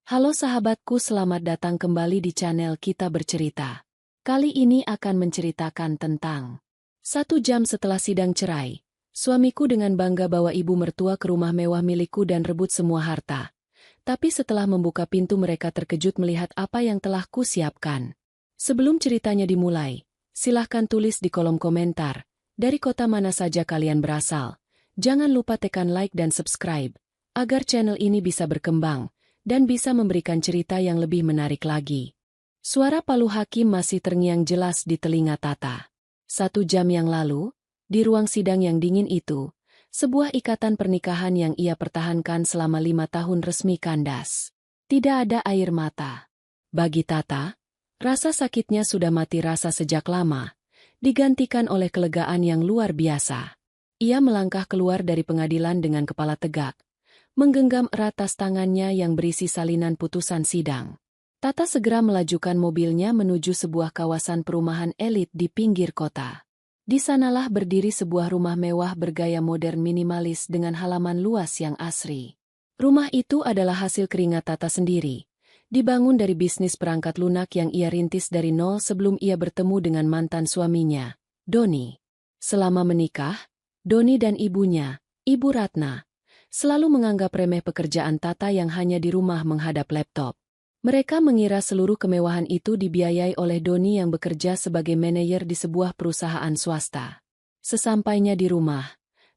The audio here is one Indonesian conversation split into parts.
Halo sahabatku, selamat datang kembali di channel Kita Bercerita. Kali ini akan menceritakan tentang 1 jam setelah sidang cerai. Suamiku dengan bangga bawa ibu mertua ke rumah mewah milikku dan rebut semua harta. Tapi setelah membuka pintu mereka terkejut melihat apa yang telah kusiapkan. Sebelum ceritanya dimulai, silahkan tulis di kolom komentar, dari kota mana saja kalian berasal. Jangan lupa tekan like dan subscribe, agar channel ini bisa berkembang dan bisa memberikan cerita yang lebih menarik lagi. Suara palu hakim masih terngiang jelas di telinga Tata. 1 jam yang lalu, di ruang sidang yang dingin itu, sebuah ikatan pernikahan yang ia pertahankan selama 5 tahun resmi kandas. Tidak ada air mata. Bagi Tata, rasa sakitnya sudah mati rasa sejak lama, digantikan oleh kelegaan yang luar biasa. Ia melangkah keluar dari pengadilan dengan kepala tegak, menggenggam erat tas tangannya yang berisi salinan putusan sidang. Tata segera melajukan mobilnya menuju sebuah kawasan perumahan elit di pinggir kota. Di sanalah berdiri sebuah rumah mewah bergaya modern minimalis dengan halaman luas yang asri. Rumah itu adalah hasil keringat Tata sendiri, dibangun dari bisnis perangkat lunak yang ia rintis dari nol sebelum ia bertemu dengan mantan suaminya, Doni. Selama menikah, Doni dan ibunya, Ibu Ratna, selalu menganggap remeh pekerjaan Tata yang hanya di rumah menghadap laptop. Mereka mengira seluruh kemewahan itu dibiayai oleh Doni yang bekerja sebagai manajer di sebuah perusahaan swasta. Sesampainya di rumah,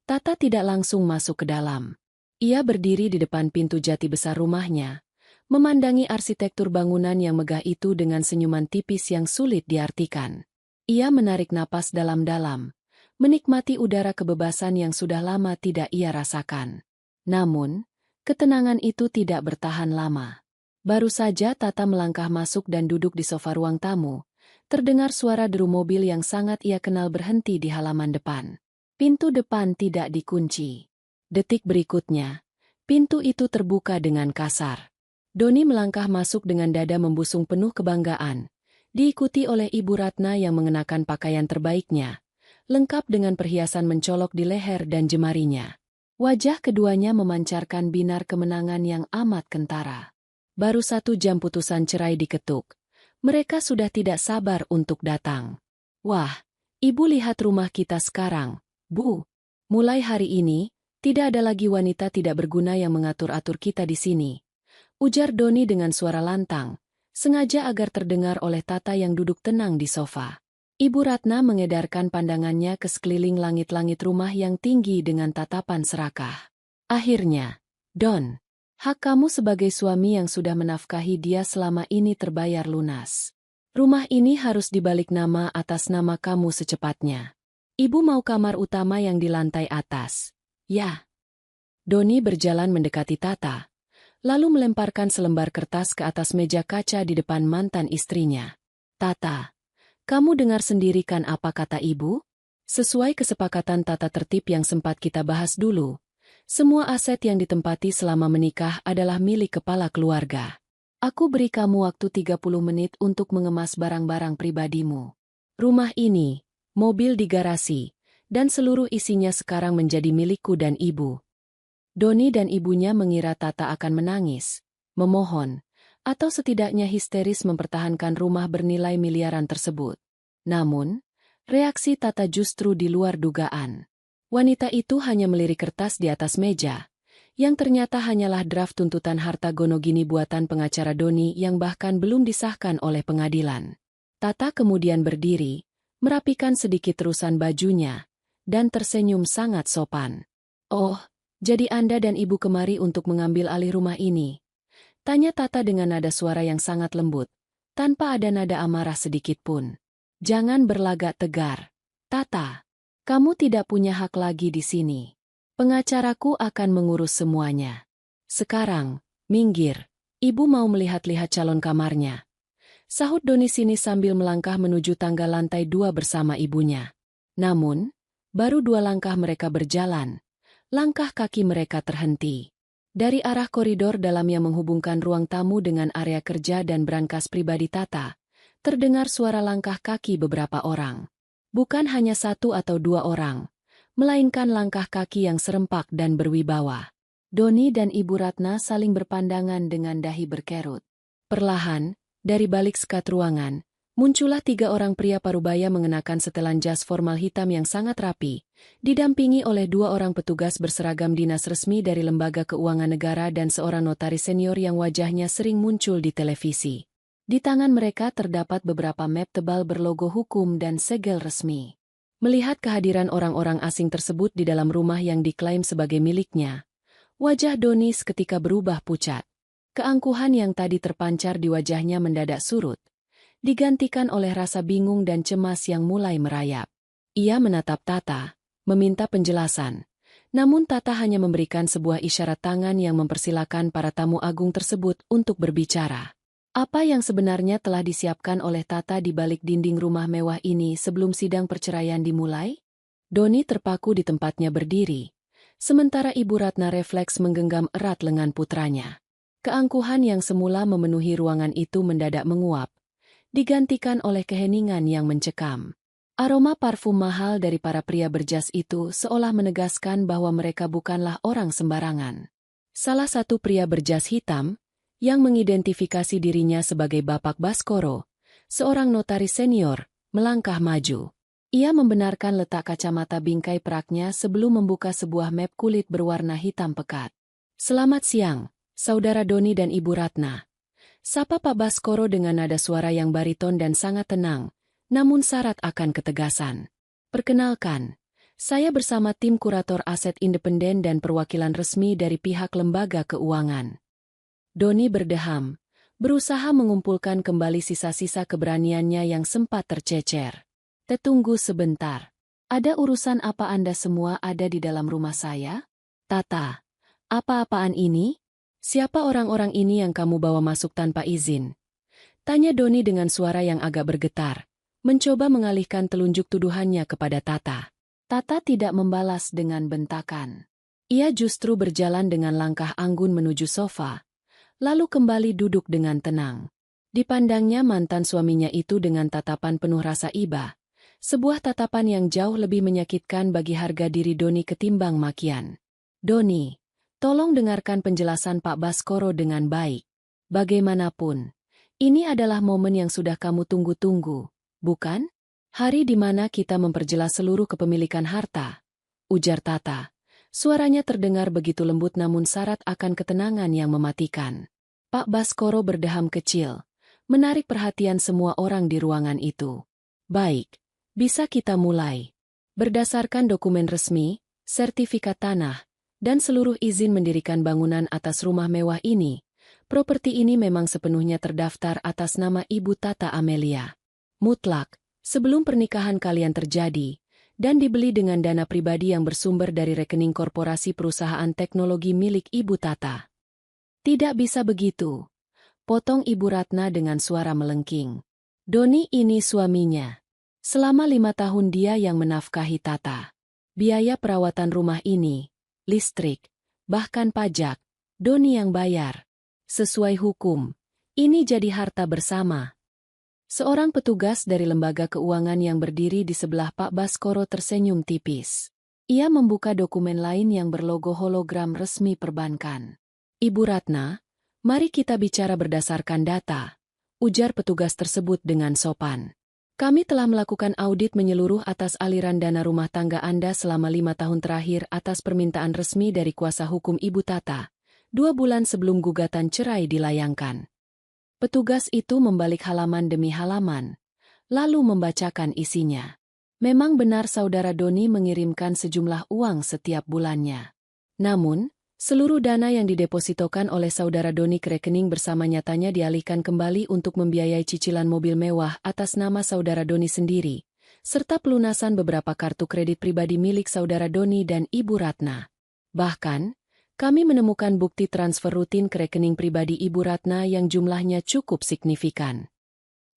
Tata tidak langsung masuk ke dalam. Ia berdiri di depan pintu jati besar rumahnya, memandangi arsitektur bangunan yang megah itu dengan senyuman tipis yang sulit diartikan. Ia menarik napas dalam-dalam, menikmati udara kebebasan yang sudah lama tidak ia rasakan. Namun, ketenangan itu tidak bertahan lama. Baru saja Tata melangkah masuk dan duduk di sofa ruang tamu, terdengar suara deru mobil yang sangat ia kenal berhenti di halaman depan. Pintu depan tidak dikunci. Detik berikutnya, pintu itu terbuka dengan kasar. Doni melangkah masuk dengan dada membusung penuh kebanggaan, diikuti oleh Ibu Ratna yang mengenakan pakaian terbaiknya, lengkap dengan perhiasan mencolok di leher dan jemarinya. Wajah keduanya memancarkan binar kemenangan yang amat kentara. Baru 1 jam putusan cerai diketuk. Mereka sudah tidak sabar untuk datang. Wah, Ibu lihat rumah kita sekarang, Bu. Mulai hari ini, tidak ada lagi wanita tidak berguna yang mengatur-atur kita di sini. Ujar Doni dengan suara lantang, sengaja agar terdengar oleh Tata yang duduk tenang di sofa. Ibu Ratna mengedarkan pandangannya ke sekeliling langit-langit rumah yang tinggi dengan tatapan serakah. Akhirnya, Don, hak kamu sebagai suami yang sudah menafkahi dia selama ini terbayar lunas. Rumah ini harus dibalik nama atas nama kamu secepatnya. Ibu mau kamar utama yang di lantai atas. Ya. Doni berjalan mendekati Tata, lalu melemparkan selembar kertas ke atas meja kaca di depan mantan istrinya. Tata, kamu dengar sendiri kan apa kata ibu? Sesuai kesepakatan tata tertib yang sempat kita bahas dulu, semua aset yang ditempati selama menikah adalah milik kepala keluarga. Aku beri kamu waktu 30 menit untuk mengemas barang-barang pribadimu. Rumah ini, mobil di garasi, dan seluruh isinya sekarang menjadi milikku dan ibu. Doni dan ibunya mengira Tata akan menangis, memohon, atau setidaknya histeris mempertahankan rumah bernilai miliaran tersebut. Namun, reaksi Tata justru di luar dugaan. Wanita itu hanya melirik kertas di atas meja, yang ternyata hanyalah draft tuntutan harta gono gini buatan pengacara Doni yang bahkan belum disahkan oleh pengadilan. Tata kemudian berdiri, merapikan sedikit terusan bajunya, dan tersenyum sangat sopan. Oh, jadi Anda dan Ibu kemari untuk mengambil alih rumah ini? Tanya Tata dengan nada suara yang sangat lembut, tanpa ada nada amarah sedikit pun. Jangan berlagak tegar. Tata, kamu tidak punya hak lagi di sini. Pengacaraku akan mengurus semuanya. Sekarang, minggir. Ibu mau melihat-lihat calon kamarnya. Sahut Doni sini sambil melangkah menuju tangga lantai 2 bersama ibunya. Namun, baru 2 langkah mereka berjalan, langkah kaki mereka terhenti. Dari arah koridor dalam yang menghubungkan ruang tamu dengan area kerja dan brankas pribadi Tata, terdengar suara langkah kaki beberapa orang. Bukan hanya 1 atau 2 orang, melainkan langkah kaki yang serempak dan berwibawa. Doni dan Ibu Ratna saling berpandangan dengan dahi berkerut. Perlahan, dari balik sekat ruangan, muncullah 3 orang pria parubaya mengenakan setelan jas formal hitam yang sangat rapi, didampingi oleh 2 orang petugas berseragam dinas resmi dari Lembaga Keuangan Negara dan seorang notaris senior yang wajahnya sering muncul di televisi. Di tangan mereka terdapat beberapa map tebal berlogo hukum dan segel resmi. Melihat kehadiran orang-orang asing tersebut di dalam rumah yang diklaim sebagai miliknya, wajah Doni seketika berubah pucat. Keangkuhan yang tadi terpancar di wajahnya mendadak surut, digantikan oleh rasa bingung dan cemas yang mulai merayap. Ia menatap Tata, meminta penjelasan. Namun Tata hanya memberikan sebuah isyarat tangan yang mempersilakan para tamu agung tersebut untuk berbicara. Apa yang sebenarnya telah disiapkan oleh Tata di balik dinding rumah mewah ini sebelum sidang perceraian dimulai? Doni terpaku di tempatnya berdiri, sementara Ibu Ratna refleks menggenggam erat lengan putranya. Keangkuhan yang semula memenuhi ruangan itu mendadak menguap, digantikan oleh keheningan yang mencekam. Aroma parfum mahal dari para pria berjas itu seolah menegaskan bahwa mereka bukanlah orang sembarangan. Salah satu pria berjas hitam, yang mengidentifikasi dirinya sebagai Bapak Baskoro, seorang notaris senior, melangkah maju. Ia membenarkan letak kacamata bingkai peraknya sebelum membuka sebuah map kulit berwarna hitam pekat. "Selamat siang, Saudara Doni dan Ibu Ratna," sapa Pak Baskoro dengan nada suara yang bariton dan sangat tenang, namun syarat akan ketegasan. "Perkenalkan, saya bersama tim kurator aset independen dan perwakilan resmi dari pihak lembaga keuangan." Doni berdeham, berusaha mengumpulkan kembali sisa-sisa keberaniannya yang sempat tercecer. "Tunggu sebentar. Ada urusan apa Anda semua ada di dalam rumah saya?" "Tata, apa-apaan ini? Siapa orang-orang ini yang kamu bawa masuk tanpa izin?" tanya Doni dengan suara yang agak bergetar, mencoba mengalihkan telunjuk tuduhannya kepada Tata. Tata tidak membalas dengan bentakan. Ia justru berjalan dengan langkah anggun menuju sofa, lalu kembali duduk dengan tenang. Dipandangnya mantan suaminya itu dengan tatapan penuh rasa iba. Sebuah tatapan yang jauh lebih menyakitkan bagi harga diri Doni ketimbang makian. "Doni, tolong dengarkan penjelasan Pak Baskoro dengan baik. Bagaimanapun, ini adalah momen yang sudah kamu tunggu-tunggu, bukan? Hari di mana kita memperjelas seluruh kepemilikan harta," ujar Tata. Suaranya terdengar begitu lembut namun syarat akan ketenangan yang mematikan. Pak Baskoro berdeham kecil, menarik perhatian semua orang di ruangan itu. "Baik. Bisa kita mulai. Berdasarkan dokumen resmi, sertifikat tanah, dan seluruh izin mendirikan bangunan atas rumah mewah ini, properti ini memang sepenuhnya terdaftar atas nama Ibu Tata Amelia. Mutlak, sebelum pernikahan kalian terjadi, dan dibeli dengan dana pribadi yang bersumber dari rekening korporasi perusahaan teknologi milik Ibu Tata." "Tidak bisa begitu," potong Ibu Ratna dengan suara melengking. "Doni ini suaminya. Selama 5 tahun dia yang menafkahi Tata. Biaya perawatan rumah ini, listrik, bahkan pajak, Doni yang bayar. Sesuai hukum, ini jadi harta bersama." Seorang petugas dari lembaga keuangan yang berdiri di sebelah Pak Baskoro tersenyum tipis. Ia membuka dokumen lain yang berlogo hologram resmi perbankan. "Ibu Ratna, mari kita bicara berdasarkan data," ujar petugas tersebut dengan sopan. "Kami telah melakukan audit menyeluruh atas aliran dana rumah tangga Anda selama 5 tahun terakhir atas permintaan resmi dari kuasa hukum Ibu Tata, 2 bulan sebelum gugatan cerai dilayangkan." Petugas itu membalik halaman demi halaman, lalu membacakan isinya. Memang benar Saudara Doni mengirimkan sejumlah uang setiap bulannya. Namun, seluruh dana yang didepositokan oleh Saudara Doni ke rekening bersama nyatanya dialihkan kembali untuk membiayai cicilan mobil mewah atas nama Saudara Doni sendiri, serta pelunasan beberapa kartu kredit pribadi milik Saudara Doni dan Ibu Ratna. Bahkan, kami menemukan bukti transfer rutin ke rekening pribadi Ibu Ratna yang jumlahnya cukup signifikan.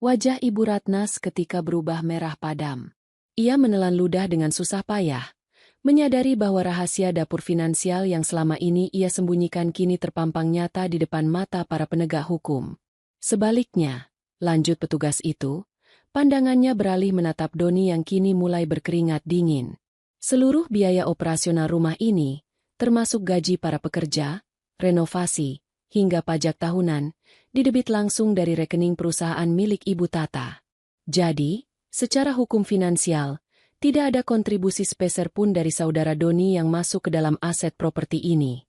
Wajah Ibu Ratna seketika berubah merah padam. Ia menelan ludah dengan susah payah, menyadari bahwa rahasia dapur finansial yang selama ini ia sembunyikan kini terpampang nyata di depan mata para penegak hukum. Sebaliknya, lanjut petugas itu, pandangannya beralih menatap Doni yang kini mulai berkeringat dingin. Seluruh biaya operasional rumah ini, termasuk gaji para pekerja, renovasi, hingga pajak tahunan, didebit langsung dari rekening perusahaan milik Ibu Tata. Jadi, secara hukum finansial, tidak ada kontribusi sepeser pun dari saudara Doni yang masuk ke dalam aset properti ini.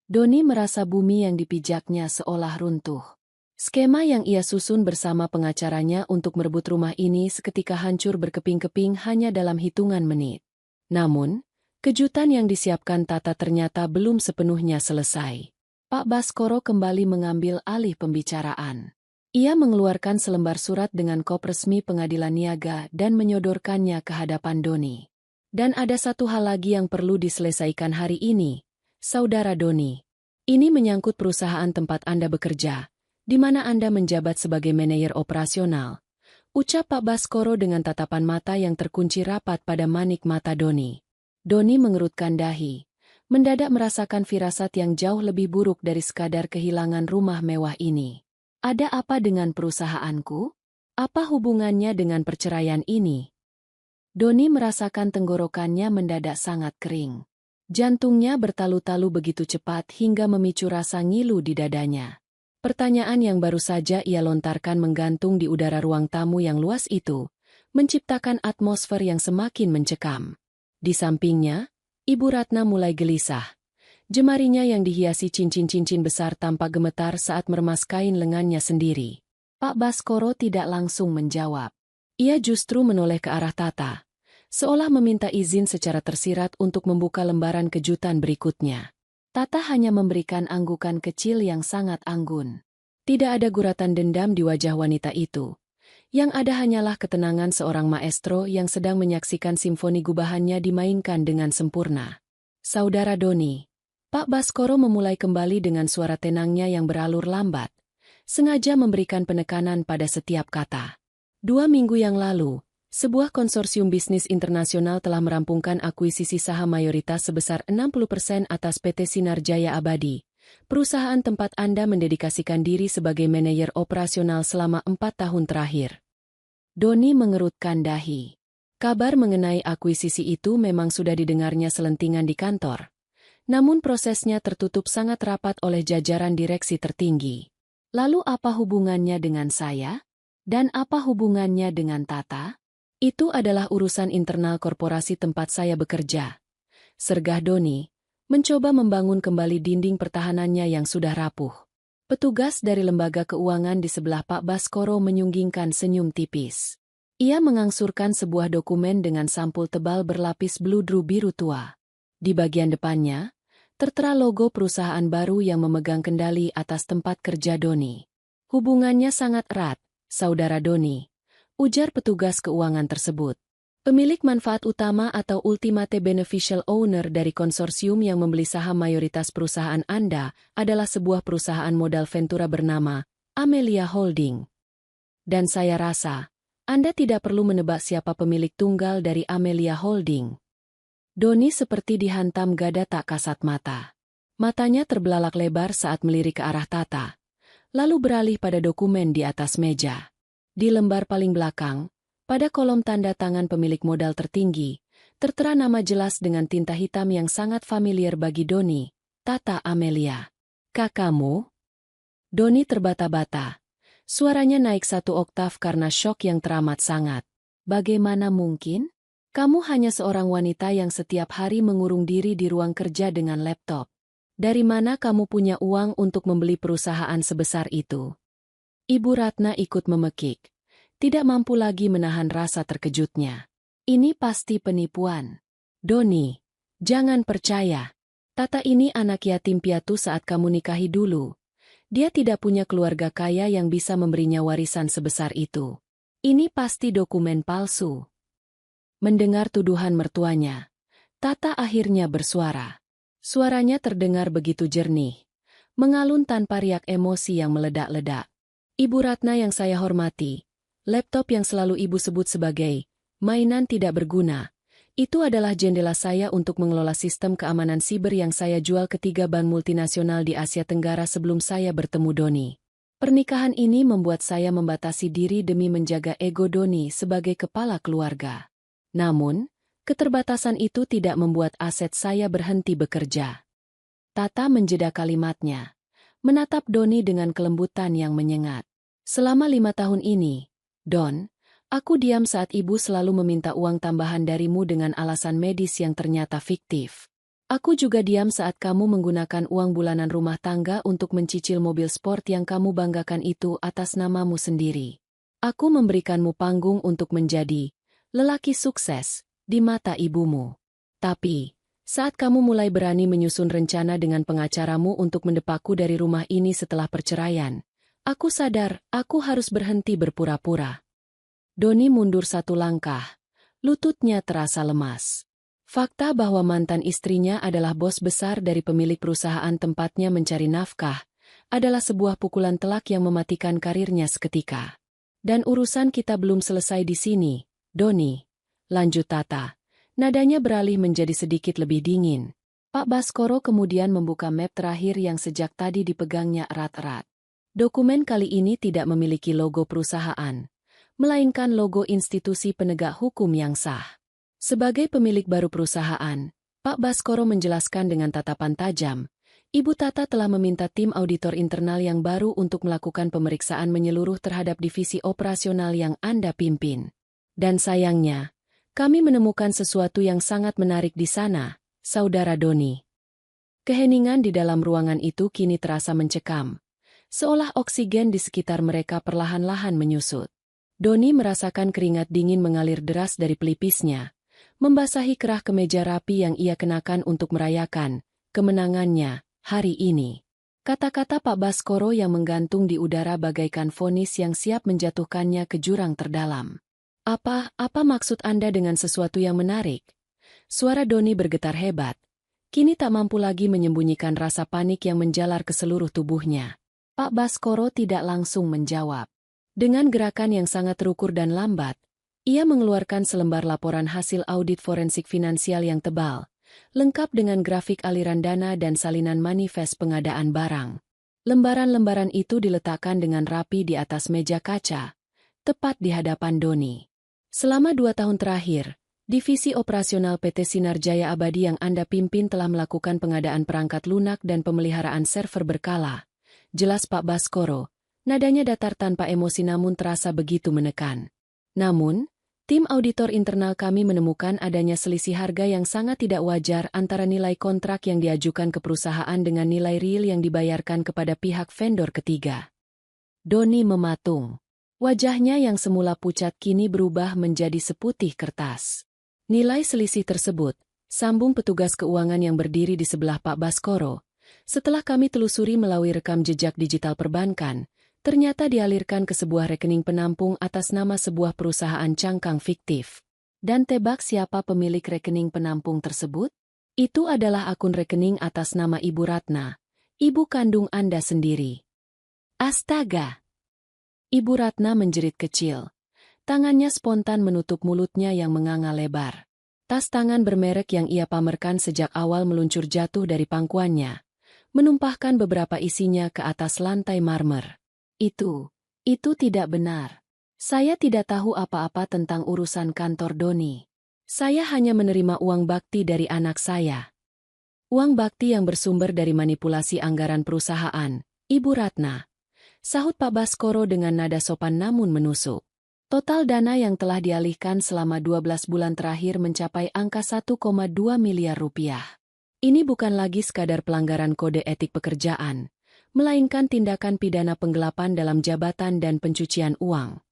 Doni merasa bumi yang dipijaknya seolah runtuh. Skema yang ia susun bersama pengacaranya untuk merebut rumah ini seketika hancur berkeping-keping hanya dalam hitungan menit. Namun, kejutan yang disiapkan Tata ternyata belum sepenuhnya selesai. Pak Baskoro kembali mengambil alih pembicaraan. Ia mengeluarkan selembar surat dengan kop resmi pengadilan niaga dan menyodorkannya ke hadapan Doni. Dan ada satu hal lagi yang perlu diselesaikan hari ini, Saudara Doni. Ini menyangkut perusahaan tempat Anda bekerja, di mana Anda menjabat sebagai manajer operasional, ucap Pak Baskoro dengan tatapan mata yang terkunci rapat pada manik mata Doni. Doni mengerutkan dahi, mendadak merasakan firasat yang jauh lebih buruk dari sekadar kehilangan rumah mewah ini. Ada apa dengan perusahaanku? Apa hubungannya dengan perceraian ini? Doni merasakan tenggorokannya mendadak sangat kering. Jantungnya bertalu-talu begitu cepat hingga memicu rasa ngilu di dadanya. Pertanyaan yang baru saja ia lontarkan menggantung di udara ruang tamu yang luas itu, menciptakan atmosfer yang semakin mencekam. Di sampingnya, Ibu Ratna mulai gelisah. Jemarinya yang dihiasi cincin-cincin besar tampak gemetar saat meremas kain lengannya sendiri. Pak Baskoro tidak langsung menjawab. Ia justru menoleh ke arah Tata, seolah meminta izin secara tersirat untuk membuka lembaran kejutan berikutnya. Tata hanya memberikan anggukan kecil yang sangat anggun. Tidak ada guratan dendam di wajah wanita itu. Yang ada hanyalah ketenangan seorang maestro yang sedang menyaksikan simfoni gubahannya dimainkan dengan sempurna. Saudara Doni. Pak Baskoro memulai kembali dengan suara tenangnya yang beralur lambat, sengaja memberikan penekanan pada setiap kata. 2 minggu yang lalu, sebuah konsorsium bisnis internasional telah merampungkan akuisisi saham mayoritas sebesar 60% atas PT Sinar Jaya Abadi. Perusahaan tempat Anda mendedikasikan diri sebagai manajer operasional selama 4 tahun terakhir. Doni mengerutkan dahi. Kabar mengenai akuisisi itu memang sudah didengarnya selentingan di kantor. Namun prosesnya tertutup sangat rapat oleh jajaran direksi tertinggi. Lalu apa hubungannya dengan saya? Dan apa hubungannya dengan Tata? Itu adalah urusan internal korporasi tempat saya bekerja. Sergah Doni, mencoba membangun kembali dinding pertahanannya yang sudah rapuh. Petugas dari lembaga keuangan di sebelah Pak Baskoro menyunggingkan senyum tipis. Ia mengangsurkan sebuah dokumen dengan sampul tebal berlapis bludru biru tua. Di bagian depannya, tertera logo perusahaan baru yang memegang kendali atas tempat kerja Doni. Hubungannya sangat erat, Saudara Doni, ujar petugas keuangan tersebut. Pemilik manfaat utama atau ultimate beneficial owner dari konsorsium yang membeli saham mayoritas perusahaan Anda adalah sebuah perusahaan modal Ventura bernama Amelia Holding. Dan saya rasa, Anda tidak perlu menebak siapa pemilik tunggal dari Amelia Holding. Doni seperti dihantam gada tak kasat mata. Matanya terbelalak lebar saat melirik ke arah Tata, lalu beralih pada dokumen di atas meja. Di lembar paling belakang, pada kolom tanda tangan pemilik modal tertinggi, tertera nama jelas dengan tinta hitam yang sangat familiar bagi Doni, Tata Amelia. Kakakmu? Doni terbata-bata. Suaranya naik 1 oktav karena syok yang teramat sangat. Bagaimana mungkin? Kamu hanya seorang wanita yang setiap hari mengurung diri di ruang kerja dengan laptop. Dari mana kamu punya uang untuk membeli perusahaan sebesar itu? Ibu Ratna ikut memekik. Tidak mampu lagi menahan rasa terkejutnya. Ini pasti penipuan. Doni, jangan percaya. Tata ini anak yatim piatu saat kamu nikahi dulu. Dia tidak punya keluarga kaya yang bisa memberinya warisan sebesar itu. Ini pasti dokumen palsu. Mendengar tuduhan mertuanya, Tata akhirnya bersuara. Suaranya terdengar begitu jernih, mengalun tanpa riak emosi yang meledak-ledak. Ibu Ratna yang saya hormati, laptop yang selalu ibu sebut sebagai mainan tidak berguna, itu adalah jendela saya untuk mengelola sistem keamanan siber yang saya jual ke 3 bank multinasional di Asia Tenggara sebelum saya bertemu Doni. Pernikahan ini membuat saya membatasi diri demi menjaga ego Doni sebagai kepala keluarga. Namun, Keterbatasan itu tidak membuat aset saya berhenti bekerja. Tata menjeda kalimatnya, menatap Doni dengan kelembutan yang menyengat. Selama 5 tahun ini, Don, aku diam saat ibu selalu meminta uang tambahan darimu dengan alasan medis yang ternyata fiktif. Aku juga diam saat kamu menggunakan uang bulanan rumah tangga untuk mencicil mobil sport yang kamu banggakan itu atas namamu sendiri. Aku memberikanmu panggung untuk menjadi lelaki sukses di mata ibumu. Tapi, saat kamu mulai berani menyusun rencana dengan pengacaramu untuk mendepakku dari rumah ini setelah perceraian, aku sadar aku harus berhenti berpura-pura. Doni mundur 1 langkah. Lututnya terasa lemas. Fakta bahwa mantan istrinya adalah bos besar dari pemilik perusahaan tempatnya mencari nafkah adalah sebuah pukulan telak yang mematikan karirnya seketika. Dan urusan kita belum selesai di sini, Doni. Lanjut Tata. Nadanya beralih menjadi sedikit lebih dingin. Pak Baskoro kemudian membuka map terakhir yang sejak tadi dipegangnya erat-erat. Dokumen kali ini tidak memiliki logo perusahaan, melainkan logo institusi penegak hukum yang sah. Sebagai pemilik baru perusahaan, Pak Baskoro menjelaskan dengan tatapan tajam, Ibu Tata telah meminta tim auditor internal yang baru untuk melakukan pemeriksaan menyeluruh terhadap divisi operasional yang Anda pimpin. Dan sayangnya, kami menemukan sesuatu yang sangat menarik di sana, Saudara Doni. Keheningan di dalam ruangan itu kini terasa mencekam, seolah oksigen di sekitar mereka perlahan-lahan menyusut. Doni merasakan keringat dingin mengalir deras dari pelipisnya, membasahi kerah kemeja rapi yang ia kenakan untuk merayakan kemenangannya hari ini. Kata-kata Pak Baskoro yang menggantung di udara bagaikan vonis yang siap menjatuhkannya ke jurang terdalam. Apa maksud Anda dengan sesuatu yang menarik? Suara Doni bergetar hebat. Kini tak mampu lagi menyembunyikan rasa panik yang menjalar ke seluruh tubuhnya. Pak Baskoro tidak langsung menjawab. Dengan gerakan yang sangat terukur dan lambat, ia mengeluarkan selembar laporan hasil audit forensik finansial yang tebal, lengkap dengan grafik aliran dana dan salinan manifest pengadaan barang. Lembaran-lembaran itu diletakkan dengan rapi di atas meja kaca, tepat di hadapan Doni. Selama 2 tahun terakhir, Divisi Operasional PT Sinar Jaya Abadi yang Anda pimpin telah melakukan pengadaan perangkat lunak dan pemeliharaan server berkala. Jelas Pak Baskoro, nadanya datar tanpa emosi namun terasa begitu menekan. Namun, tim auditor internal kami menemukan adanya selisih harga yang sangat tidak wajar antara nilai kontrak yang diajukan ke perusahaan dengan nilai real yang dibayarkan kepada pihak vendor ketiga. Doni mematung. Wajahnya yang semula pucat kini berubah menjadi seputih kertas. Nilai selisih tersebut, sambung petugas keuangan yang berdiri di sebelah Pak Baskoro, setelah kami telusuri melalui rekam jejak digital perbankan, ternyata dialirkan ke sebuah rekening penampung atas nama sebuah perusahaan cangkang fiktif. Dan tebak siapa pemilik rekening penampung tersebut? Itu adalah akun rekening atas nama Ibu Ratna, ibu kandung Anda sendiri. Astaga! Ibu Ratna menjerit kecil. Tangannya spontan menutup mulutnya yang menganga lebar. Tas tangan bermerek yang ia pamerkan sejak awal meluncur jatuh dari pangkuannya, menumpahkan beberapa isinya ke atas lantai marmer. Itu tidak benar. Saya tidak tahu apa-apa tentang urusan kantor Doni. Saya hanya menerima uang bakti dari anak saya. Uang bakti yang bersumber dari manipulasi anggaran perusahaan, Ibu Ratna. Sahut Pak Baskoro dengan nada sopan namun menusuk. Total dana yang telah dialihkan selama 12 bulan terakhir mencapai angka 1,2 miliar rupiah. Ini bukan lagi sekadar pelanggaran kode etik pekerjaan, melainkan tindakan pidana penggelapan dalam jabatan dan pencucian uang.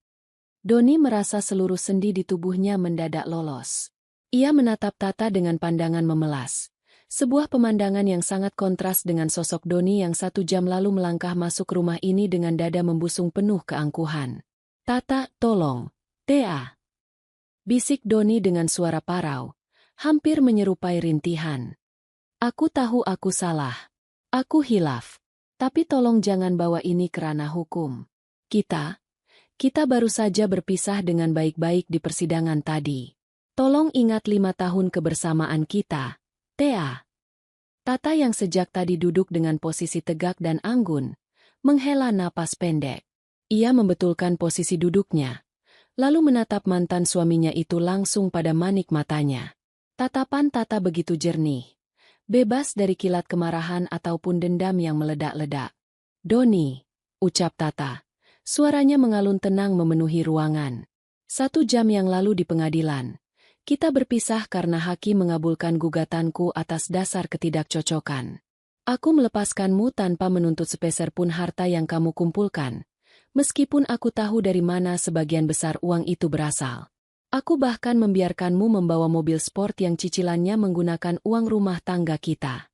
Doni merasa seluruh sendi di tubuhnya mendadak lolos. Ia menatap Tata dengan pandangan memelas. Sebuah pemandangan yang sangat kontras dengan sosok Doni yang 1 jam lalu melangkah masuk rumah ini dengan dada membusung penuh keangkuhan. Tata, tolong. Tea. Bisik Doni dengan suara parau, hampir menyerupai rintihan. Aku tahu aku salah. Aku hilaf. Tapi tolong jangan bawa ini ke ranah hukum. Kita baru saja berpisah dengan baik-baik di persidangan tadi. Tolong ingat 5 tahun kebersamaan kita. Tea. Tata yang sejak tadi duduk dengan posisi tegak dan anggun, menghela napas pendek. Ia membetulkan posisi duduknya, lalu menatap mantan suaminya itu langsung pada manik matanya. Tatapan Tata begitu jernih, bebas dari kilat kemarahan ataupun dendam yang meledak-ledak. "Doni," ucap Tata. Suaranya mengalun tenang memenuhi ruangan. "1 jam yang lalu di pengadilan, kita berpisah karena hakim mengabulkan gugatanku atas dasar ketidakcocokan. Aku melepaskanmu tanpa menuntut sepeser pun harta yang kamu kumpulkan, meskipun aku tahu dari mana sebagian besar uang itu berasal. Aku bahkan membiarkanmu membawa mobil sport yang cicilannya menggunakan uang rumah tangga kita."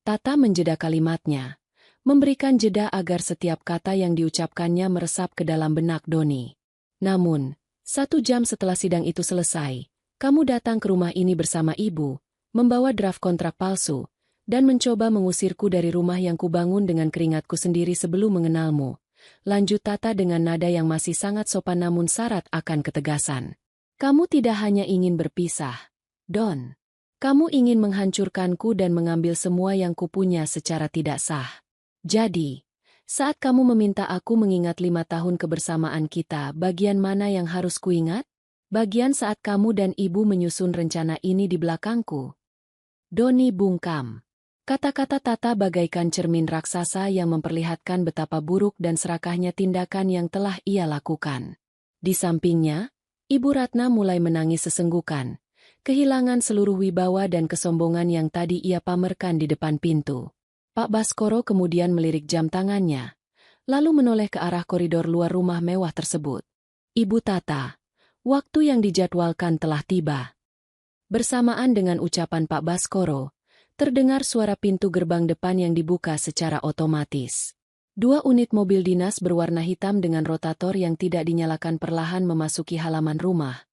Tata menjeda kalimatnya, memberikan jeda agar setiap kata yang diucapkannya meresap ke dalam benak Doni. "Namun, 1 jam setelah sidang itu selesai, kamu datang ke rumah ini bersama ibu, membawa draft kontrak palsu, dan mencoba mengusirku dari rumah yang kubangun dengan keringatku sendiri sebelum mengenalmu," lanjut Tata dengan nada yang masih sangat sopan namun syarat akan ketegasan. "Kamu tidak hanya ingin berpisah, Don. Kamu ingin menghancurkanku dan mengambil semua yang kupunya secara tidak sah. Jadi, saat kamu meminta aku mengingat 5 tahun kebersamaan kita, bagian mana yang harus kuingat? Bagian saat kamu dan ibu menyusun rencana ini di belakangku?" Doni bungkam. Kata-kata Tata bagaikan cermin raksasa yang memperlihatkan betapa buruk dan serakahnya tindakan yang telah ia lakukan. Di sampingnya, Ibu Ratna mulai menangis sesenggukan, kehilangan seluruh wibawa dan kesombongan yang tadi ia pamerkan di depan pintu. Pak Baskoro kemudian melirik jam tangannya, lalu menoleh ke arah koridor luar rumah mewah tersebut. "Ibu Tata, waktu yang dijadwalkan telah tiba." Bersamaan dengan ucapan Pak Baskoro, terdengar suara pintu gerbang depan yang dibuka secara otomatis. 2 unit mobil dinas berwarna hitam dengan rotator yang tidak dinyalakan perlahan memasuki halaman rumah,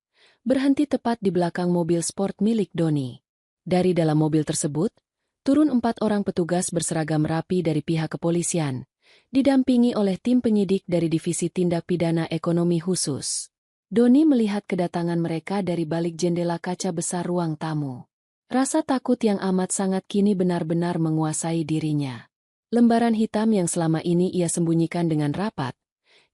berhenti tepat di belakang mobil sport milik Doni. Dari dalam mobil tersebut, turun 4 orang petugas berseragam rapi dari pihak kepolisian, didampingi oleh tim penyidik dari Divisi Tindak Pidana Ekonomi Khusus. Doni melihat kedatangan mereka dari balik jendela kaca besar ruang tamu. Rasa takut yang amat sangat kini benar-benar menguasai dirinya. Lembaran hitam yang selama ini ia sembunyikan dengan rapat,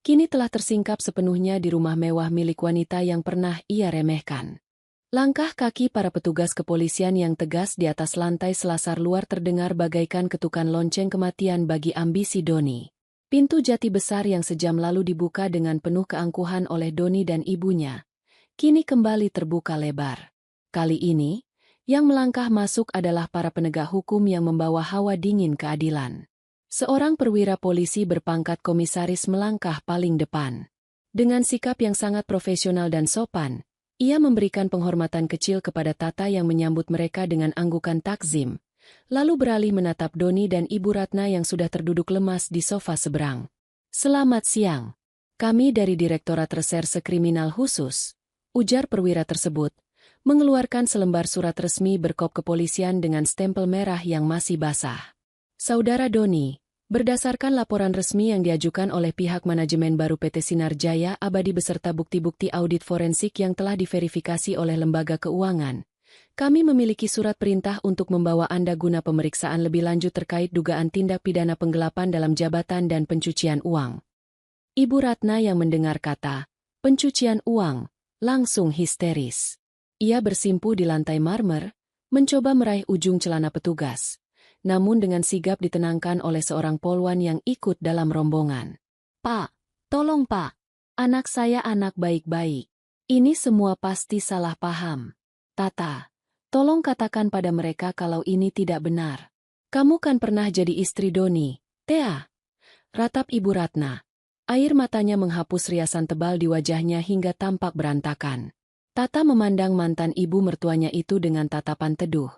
kini telah tersingkap sepenuhnya di rumah mewah milik wanita yang pernah ia remehkan. Langkah kaki para petugas kepolisian yang tegas di atas lantai selasar luar terdengar bagaikan ketukan lonceng kematian bagi ambisi Doni. Pintu jati besar yang sejam lalu dibuka dengan penuh keangkuhan oleh Doni dan ibunya, kini kembali terbuka lebar. Kali ini, yang melangkah masuk adalah para penegak hukum yang membawa hawa dingin keadilan. Seorang perwira polisi berpangkat komisaris melangkah paling depan. Dengan sikap yang sangat profesional dan sopan, ia memberikan penghormatan kecil kepada Tata yang menyambut mereka dengan anggukan takzim, lalu beralih menatap Doni dan Ibu Ratna yang sudah terduduk lemas di sofa seberang. "Selamat siang. Kami dari Direktorat Reserse Kriminal Khusus," ujar perwira tersebut, mengeluarkan selembar surat resmi berkop kepolisian dengan stempel merah yang masih basah. "Saudara Doni, berdasarkan laporan resmi yang diajukan oleh pihak manajemen baru PT Sinar Jaya Abadi beserta bukti-bukti audit forensik yang telah diverifikasi oleh lembaga keuangan, kami memiliki surat perintah untuk membawa Anda guna pemeriksaan lebih lanjut terkait dugaan tindak pidana penggelapan dalam jabatan dan pencucian uang." Ibu Ratna yang mendengar kata pencucian uang langsung histeris. Ia bersimpuh di lantai marmer, mencoba meraih ujung celana petugas, namun dengan sigap ditenangkan oleh seorang polwan yang ikut dalam rombongan. "Pak, tolong Pak, anak saya anak baik-baik. Ini semua pasti salah paham. Tata, tolong katakan pada mereka kalau ini tidak benar. Kamu kan pernah jadi istri Doni, Tea?" ratap Ibu Ratna. Air matanya menghapus riasan tebal di wajahnya hingga tampak berantakan. Tata memandang mantan ibu mertuanya itu dengan tatapan teduh,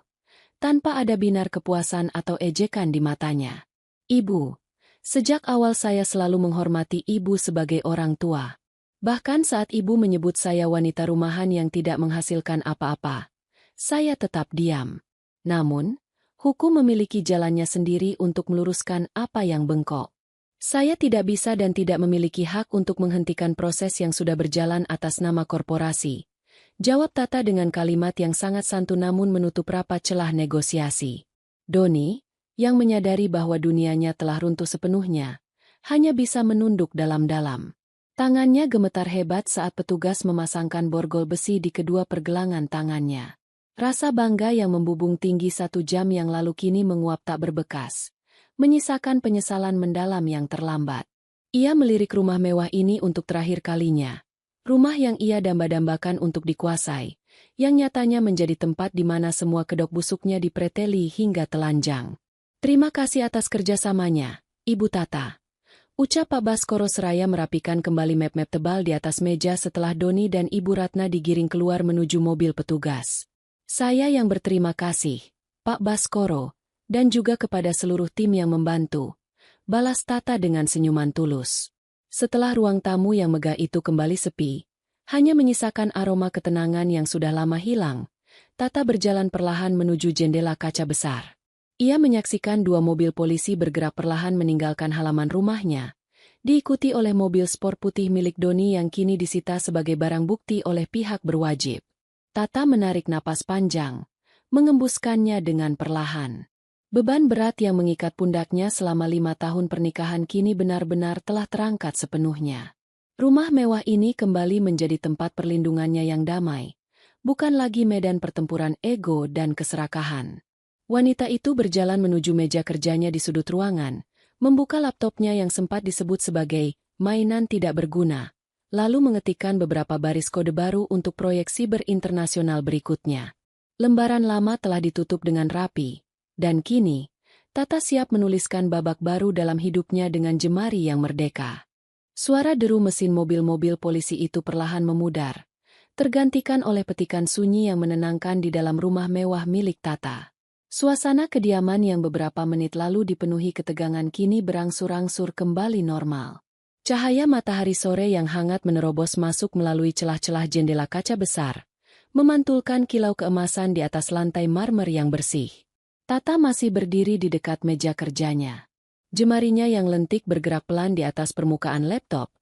tanpa ada binar kepuasan atau ejekan di matanya. "Ibu, sejak awal saya selalu menghormati ibu sebagai orang tua. Bahkan saat ibu menyebut saya wanita rumahan yang tidak menghasilkan apa-apa, saya tetap diam. Namun, hukum memiliki jalannya sendiri untuk meluruskan apa yang bengkok. Saya tidak bisa dan tidak memiliki hak untuk menghentikan proses yang sudah berjalan atas nama korporasi," jawab Tata dengan kalimat yang sangat santun namun menutup rapat celah negosiasi. Doni, yang menyadari bahwa dunianya telah runtuh sepenuhnya, hanya bisa menunduk dalam-dalam. Tangannya gemetar hebat saat petugas memasangkan borgol besi di kedua pergelangan tangannya. Rasa bangga yang membubung tinggi 1 jam yang lalu kini menguap tak berbekas, menyisakan penyesalan mendalam yang terlambat. Ia melirik rumah mewah ini untuk terakhir kalinya. Rumah yang ia damba-dambakan untuk dikuasai, yang nyatanya menjadi tempat di mana semua kedok busuknya dipreteli hingga telanjang. Terima kasih atas kerjasamanya, Ibu Tata. Ucap Pak Baskoro seraya merapikan kembali map-map tebal di atas meja setelah Doni dan Ibu Ratna digiring keluar menuju mobil petugas. Saya yang berterima kasih, Pak Baskoro, dan juga kepada seluruh tim yang membantu, balas Tata dengan senyuman tulus. Setelah ruang tamu yang megah itu kembali sepi, hanya menyisakan aroma ketenangan yang sudah lama hilang, Tata berjalan perlahan menuju jendela kaca besar. Ia menyaksikan 2 mobil polisi bergerak perlahan meninggalkan halaman rumahnya, diikuti oleh mobil sport putih milik Doni yang kini disita sebagai barang bukti oleh pihak berwajib. Tata menarik napas panjang, mengembuskannya dengan perlahan. Beban berat yang mengikat pundaknya selama 5 tahun pernikahan kini benar-benar telah terangkat sepenuhnya. Rumah mewah ini kembali menjadi tempat perlindungannya yang damai, bukan lagi medan pertempuran ego dan keserakahan. Wanita itu berjalan menuju meja kerjanya di sudut ruangan, membuka laptopnya yang sempat disebut sebagai mainan tidak berguna, lalu mengetikkan beberapa baris kode baru untuk proyek siber internasional berikutnya. Lembaran lama telah ditutup dengan rapi, dan kini, Tata siap menuliskan babak baru dalam hidupnya dengan jemari yang merdeka. Suara deru mesin mobil-mobil polisi itu perlahan memudar, tergantikan oleh petikan sunyi yang menenangkan di dalam rumah mewah milik Tata. Suasana kediaman yang beberapa menit lalu dipenuhi ketegangan kini berangsur-angsur kembali normal. Cahaya matahari sore yang hangat menerobos masuk melalui celah-celah jendela kaca besar, memantulkan kilau keemasan di atas lantai marmer yang bersih. Tata masih berdiri di dekat meja kerjanya. Jemarinya yang lentik bergerak pelan di atas permukaan laptop,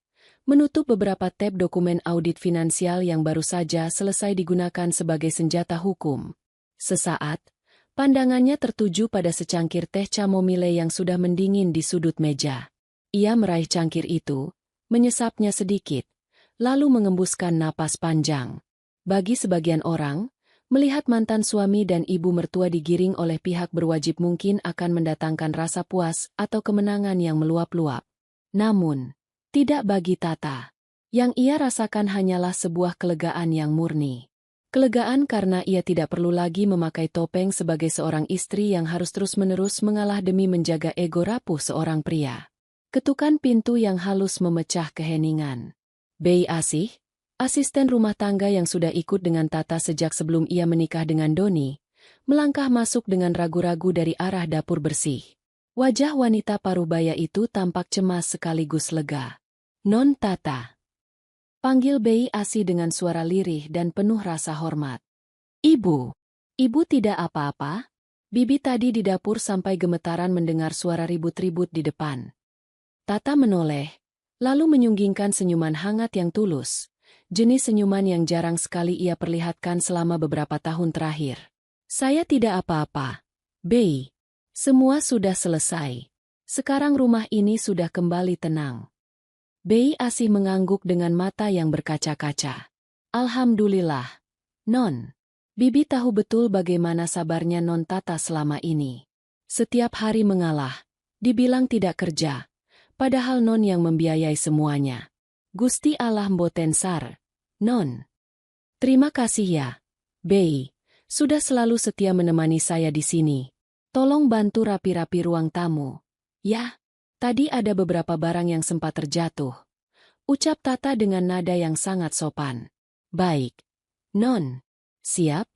menutup beberapa tab dokumen audit finansial yang baru saja selesai digunakan sebagai senjata hukum. Sesaat, pandangannya tertuju pada secangkir teh chamomile yang sudah mendingin di sudut meja. Ia meraih cangkir itu, menyesapnya sedikit, lalu mengembuskan napas panjang. Bagi sebagian orang, melihat mantan suami dan ibu mertua digiring oleh pihak berwajib mungkin akan mendatangkan rasa puas atau kemenangan yang meluap-luap. Namun, tidak bagi Tata. Yang ia rasakan hanyalah sebuah kelegaan yang murni. Kelegaan karena ia tidak perlu lagi memakai topeng sebagai seorang istri yang harus terus-menerus mengalah demi menjaga ego rapuh seorang pria. Ketukan pintu yang halus memecah keheningan. Bei Asih, asisten rumah tangga yang sudah ikut dengan Tata sejak sebelum ia menikah dengan Doni, melangkah masuk dengan ragu-ragu dari arah dapur bersih. Wajah wanita paruh-baya itu tampak cemas sekaligus lega. "Non Tata," panggil Bei Asih dengan suara lirih dan penuh rasa hormat. "Ibu, ibu tidak apa-apa?" Bibi tadi di dapur sampai gemetaran mendengar suara ribut-ribut di depan. Tata menoleh, lalu menyunggingkan senyuman hangat yang tulus, jenis senyuman yang jarang sekali ia perlihatkan selama beberapa tahun terakhir. "Saya tidak apa-apa, Bei. Semua sudah selesai. Sekarang rumah ini sudah kembali tenang." Bei Asih mengangguk dengan mata yang berkaca-kaca. "Alhamdulillah, Non. Bibi tahu betul bagaimana sabarnya Non Tata selama ini. Setiap hari mengalah, dibilang tidak kerja. Padahal Non yang membiayai semuanya. Gusti Allah mboten sar, Non. Terima kasih ya, Bei. Sudah selalu setia menemani saya di sini. Tolong bantu rapi-rapi ruang tamu. Ya, tadi ada beberapa barang yang sempat terjatuh. Ucap Tata dengan nada yang sangat sopan. Baik, Non. Siap?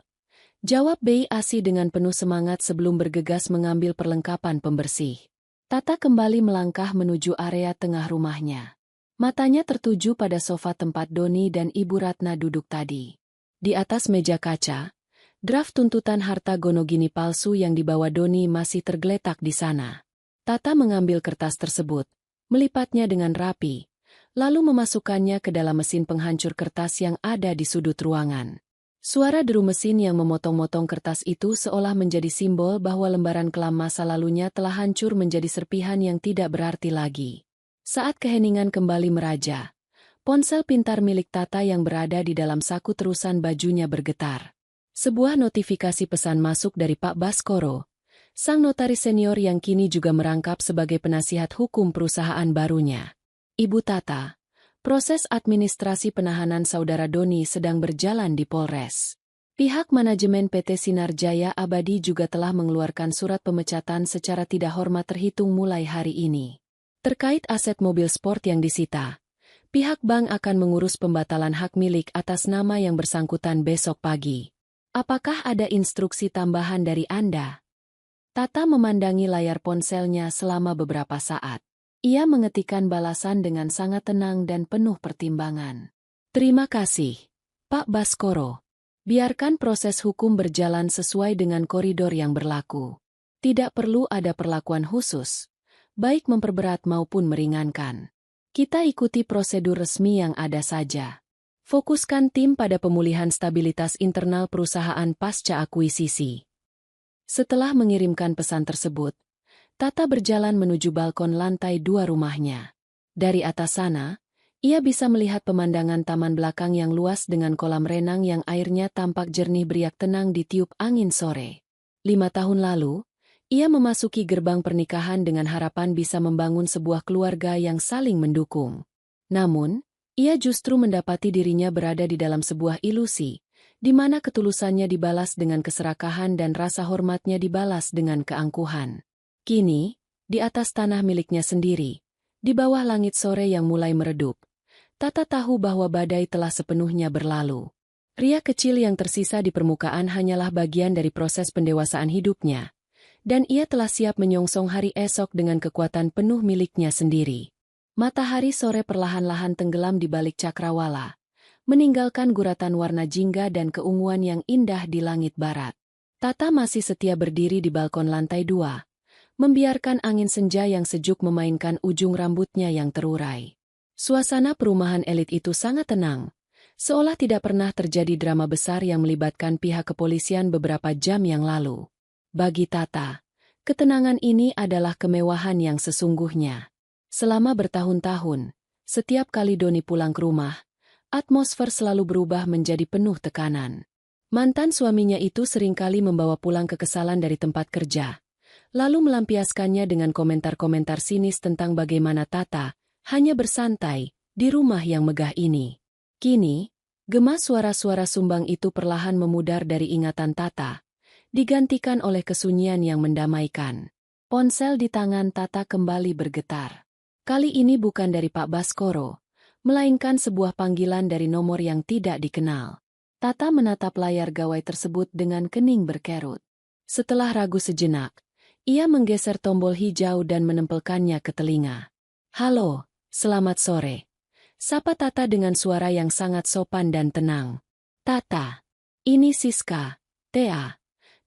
Jawab Bei Asih dengan penuh semangat sebelum bergegas mengambil perlengkapan pembersih. Tata kembali melangkah menuju area tengah rumahnya. Matanya tertuju pada sofa tempat Doni dan Ibu Ratna duduk tadi. Di atas meja kaca, draft tuntutan harta gonogini palsu yang dibawa Doni masih tergeletak di sana. Tata mengambil kertas tersebut, melipatnya dengan rapi, lalu memasukkannya ke dalam mesin penghancur kertas yang ada di sudut ruangan. Suara deru mesin yang memotong-motong kertas itu seolah menjadi simbol bahwa lembaran kelam masa lalunya telah hancur menjadi serpihan yang tidak berarti lagi. Saat keheningan kembali meraja, ponsel pintar milik Tata yang berada di dalam saku terusan bajunya bergetar. Sebuah notifikasi pesan masuk dari Pak Baskoro, sang notaris senior yang kini juga merangkap sebagai penasihat hukum perusahaan barunya. Ibu Tata, proses administrasi penahanan saudara Doni sedang berjalan di Polres. Pihak manajemen PT Sinar Jaya Abadi juga telah mengeluarkan surat pemecatan secara tidak hormat terhitung mulai hari ini. Terkait aset mobil sport yang disita, pihak bank akan mengurus pembatalan hak milik atas nama yang bersangkutan besok pagi. Apakah ada instruksi tambahan dari Anda? Tata memandangi layar ponselnya selama beberapa saat. Ia mengetikkan balasan dengan sangat tenang dan penuh pertimbangan. Terima kasih, Pak Baskoro. Biarkan proses hukum berjalan sesuai dengan koridor yang berlaku. Tidak perlu ada perlakuan khusus, baik memperberat maupun meringankan. Kita ikuti prosedur resmi yang ada saja. Fokuskan tim pada pemulihan stabilitas internal perusahaan pasca akuisisi. Setelah mengirimkan pesan tersebut, Tata berjalan menuju balkon lantai 2 rumahnya. Dari atas sana, ia bisa melihat pemandangan taman belakang yang luas dengan kolam renang yang airnya tampak jernih beriak tenang ditiup angin sore. 5 tahun lalu, ia memasuki gerbang pernikahan dengan harapan bisa membangun sebuah keluarga yang saling mendukung. Namun, ia justru mendapati dirinya berada di dalam sebuah ilusi, di mana ketulusannya dibalas dengan keserakahan dan rasa hormatnya dibalas dengan keangkuhan. Kini, di atas tanah miliknya sendiri, di bawah langit sore yang mulai meredup, Tata tahu bahwa badai telah sepenuhnya berlalu. Ria kecil yang tersisa di permukaan hanyalah bagian dari proses pendewasaan hidupnya, dan ia telah siap menyongsong hari esok dengan kekuatan penuh miliknya sendiri. Matahari sore perlahan-lahan tenggelam di balik cakrawala, meninggalkan guratan warna jingga dan keunguan yang indah di langit barat. Tata masih setia berdiri di balkon lantai 2, membiarkan angin senja yang sejuk memainkan ujung rambutnya yang terurai. Suasana perumahan elit itu sangat tenang, seolah tidak pernah terjadi drama besar yang melibatkan pihak kepolisian beberapa jam yang lalu. Bagi Tata, ketenangan ini adalah kemewahan yang sesungguhnya. Selama bertahun-tahun, setiap kali Doni pulang ke rumah, atmosfer selalu berubah menjadi penuh tekanan. Mantan suaminya itu seringkali membawa pulang kekesalan dari tempat kerja, lalu melampiaskannya dengan komentar-komentar sinis tentang bagaimana Tata hanya bersantai di rumah yang megah ini. Kini, gema suara-suara sumbang itu perlahan memudar dari ingatan Tata, digantikan oleh kesunyian yang mendamaikan. Ponsel di tangan Tata kembali bergetar. Kali ini bukan dari Pak Baskoro, melainkan sebuah panggilan dari nomor yang tidak dikenal. Tata menatap layar gawai tersebut dengan kening berkerut. Setelah ragu sejenak, ia menggeser tombol hijau dan menempelkannya ke telinga. "Halo, selamat sore," sapa Tata dengan suara yang sangat sopan dan tenang. "Tata, ini Siska, Tea."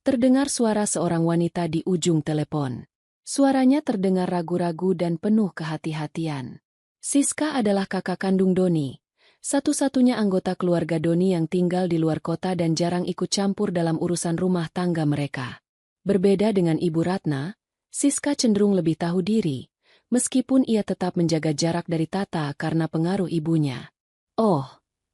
Terdengar suara seorang wanita di ujung telepon. Suaranya terdengar ragu-ragu dan penuh kehati-hatian. Siska adalah kakak kandung Doni, satu-satunya anggota keluarga Doni yang tinggal di luar kota dan jarang ikut campur dalam urusan rumah tangga mereka. Berbeda dengan Ibu Ratna, Siska cenderung lebih tahu diri, meskipun ia tetap menjaga jarak dari Tata karena pengaruh ibunya. "Oh,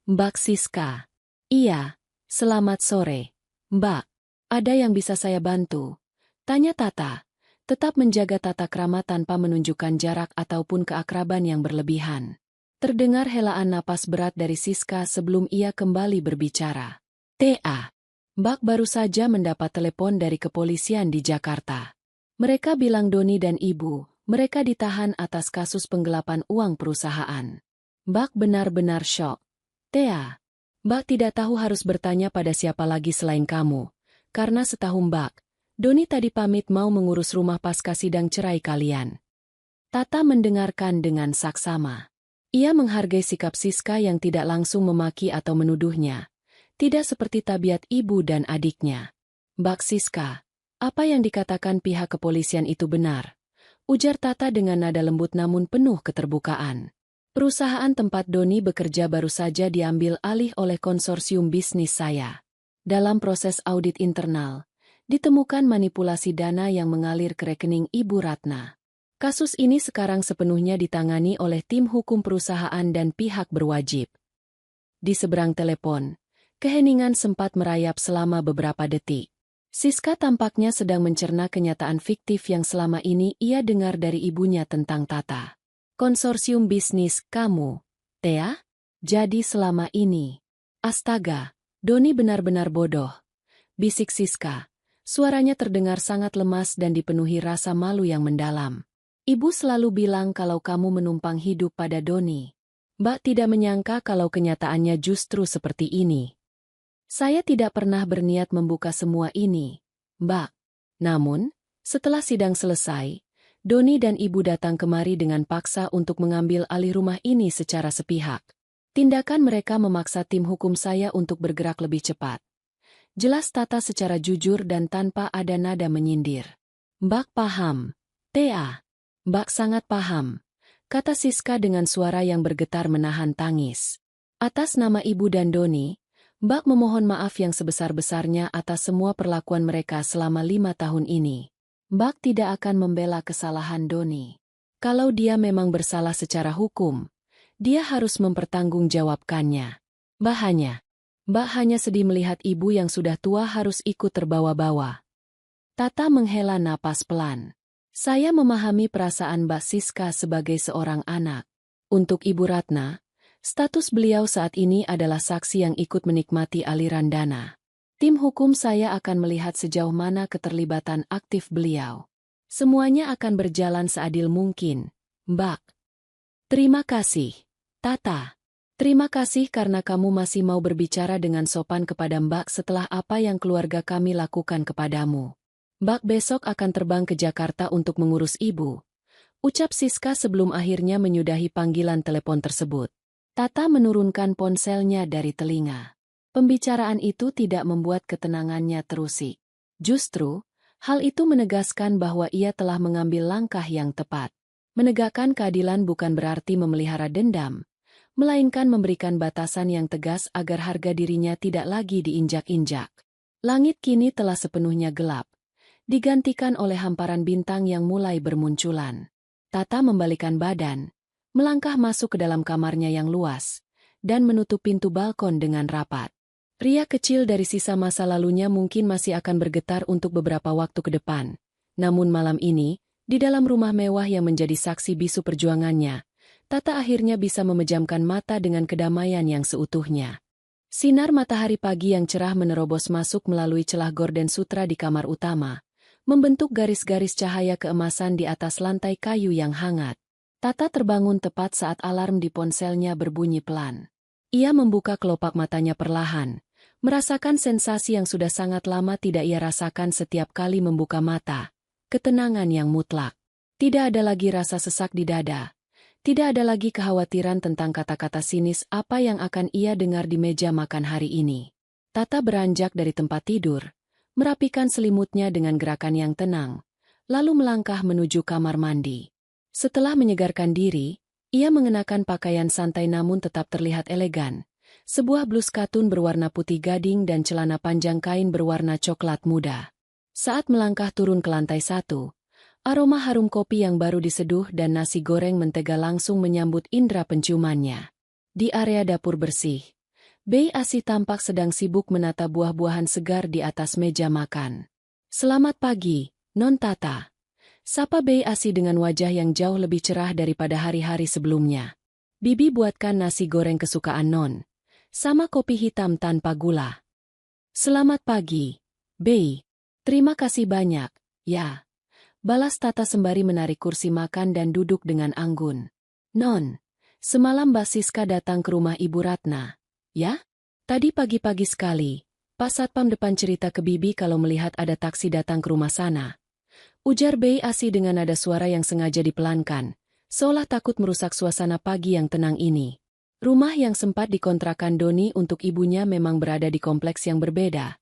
Mbak Siska." "Iya, selamat sore, Mbak. Ada yang bisa saya bantu?" tanya Tata, tetap menjaga tata krama tanpa menunjukkan jarak ataupun keakraban yang berlebihan. Terdengar helaan napas berat dari Siska sebelum ia kembali berbicara. "Tea, Mbak baru saja mendapat telepon dari kepolisian di Jakarta. Mereka bilang Doni dan ibu, mereka ditahan atas kasus penggelapan uang perusahaan." Mbak benar-benar syok. "Tea, Mbak tidak tahu harus bertanya pada siapa lagi selain kamu, karena setahu Mbak, Doni tadi pamit mau mengurus rumah pasca sidang cerai kalian." Tata mendengarkan dengan saksama. Ia menghargai sikap Siska yang tidak langsung memaki atau menuduhnya, tidak seperti tabiat ibu dan adiknya. "Mbak Siska, apa yang dikatakan pihak kepolisian itu benar?" ujar Tata dengan nada lembut namun penuh keterbukaan. "Perusahaan tempat Doni bekerja baru saja diambil alih oleh konsorsium bisnis saya. Dalam proses audit internal, ditemukan manipulasi dana yang mengalir ke rekening Ibu Ratna. Kasus ini sekarang sepenuhnya ditangani oleh tim hukum perusahaan dan pihak berwajib." Di seberang telepon, Keheningan sempat merayap selama beberapa detik. Siska tampaknya sedang mencerna kenyataan fiktif yang selama ini ia dengar dari ibunya tentang Tata. Konsorsium bisnis kamu, Thea? Jadi selama ini. Astaga, Doni benar-benar bodoh. Bisik Siska. Suaranya terdengar sangat lemas dan dipenuhi rasa malu yang mendalam. Ibu selalu bilang kalau kamu menumpang hidup pada Doni. Mbak tidak menyangka kalau kenyataannya justru seperti ini. Saya tidak pernah berniat membuka semua ini, Mbak. Namun, setelah sidang selesai, Doni dan ibu datang kemari dengan paksa untuk mengambil alih rumah ini secara sepihak. Tindakan mereka memaksa tim hukum saya untuk bergerak lebih cepat. Jelas Tata secara jujur dan tanpa ada nada menyindir. Mbak paham, Thea. Mbak sangat paham, kata Siska dengan suara yang bergetar menahan tangis. Atas nama ibu dan Doni, Mbak memohon maaf yang sebesar-besarnya atas semua perlakuan mereka selama 5 tahun ini. Mbak tidak akan membela kesalahan Doni. Kalau dia memang bersalah secara hukum, dia harus mempertanggungjawabkannya. Mbak hanya sedih melihat ibu yang sudah tua harus ikut terbawa-bawa. Tata menghela napas pelan. Saya memahami perasaan Mbak Siska sebagai seorang anak. Untuk Ibu Ratna, status beliau saat ini adalah saksi yang ikut menikmati aliran dana. Tim hukum saya akan melihat sejauh mana keterlibatan aktif beliau. Semuanya akan berjalan seadil mungkin, Mbak. Terima kasih, Tata. Terima kasih karena kamu masih mau berbicara dengan sopan kepada Mbak setelah apa yang keluarga kami lakukan kepadamu. Mbak besok akan terbang ke Jakarta untuk mengurus ibu, ucap Siska sebelum akhirnya menyudahi panggilan telepon tersebut. Tata menurunkan ponselnya dari telinga. Pembicaraan itu tidak membuat ketenangannya terusik. Justru, hal itu menegaskan bahwa ia telah mengambil langkah yang tepat. Menegakkan keadilan bukan berarti memelihara dendam, melainkan memberikan batasan yang tegas agar harga dirinya tidak lagi diinjak-injak. Langit kini telah sepenuhnya gelap, digantikan oleh hamparan bintang yang mulai bermunculan. Tata membalikan badan, melangkah masuk ke dalam kamarnya yang luas, dan menutup pintu balkon dengan rapat. Pria kecil dari sisa masa lalunya mungkin masih akan bergetar untuk beberapa waktu ke depan. Namun malam ini, di dalam rumah mewah yang menjadi saksi bisu perjuangannya, Tata akhirnya bisa memejamkan mata dengan kedamaian yang seutuhnya. Sinar matahari pagi yang cerah menerobos masuk melalui celah gorden sutra di kamar utama, membentuk garis-garis cahaya keemasan di atas lantai kayu yang hangat. Tata terbangun tepat saat alarm di ponselnya berbunyi pelan. Ia membuka kelopak matanya perlahan, merasakan sensasi yang sudah sangat lama tidak ia rasakan setiap kali membuka mata. Ketenangan yang mutlak. Tidak ada lagi rasa sesak di dada. Tidak ada lagi kekhawatiran tentang kata-kata sinis apa yang akan ia dengar di meja makan hari ini. Tata beranjak dari tempat tidur, merapikan selimutnya dengan gerakan yang tenang, lalu melangkah menuju kamar mandi. Setelah menyegarkan diri, ia mengenakan pakaian santai namun tetap terlihat elegan. Sebuah blus katun berwarna putih gading dan celana panjang kain berwarna coklat muda. Saat melangkah turun ke lantai 1, aroma harum kopi yang baru diseduh dan nasi goreng mentega langsung menyambut indera penciumannya. Di area dapur bersih, Bei Asi tampak sedang sibuk menata buah-buahan segar di atas meja makan. "Selamat pagi, Non Tata." Sapa Bei Asi dengan wajah yang jauh lebih cerah daripada hari-hari sebelumnya. "Bibi buatkan nasi goreng kesukaan Non, sama kopi hitam tanpa gula." "Selamat pagi, Bei." "Terima kasih banyak, ya." Balas Tata sembari menarik kursi makan dan duduk dengan anggun. "Non, semalam Mbak Siska datang ke rumah Ibu Ratna, ya? Tadi pagi-pagi sekali, Pak Satpam depan cerita ke Bibi kalau melihat ada taksi datang ke rumah sana." Ujar Bei Asi dengan nada suara yang sengaja dipelankan, seolah takut merusak suasana pagi yang tenang ini. Rumah yang sempat dikontrakan Doni untuk ibunya memang berada di kompleks yang berbeda,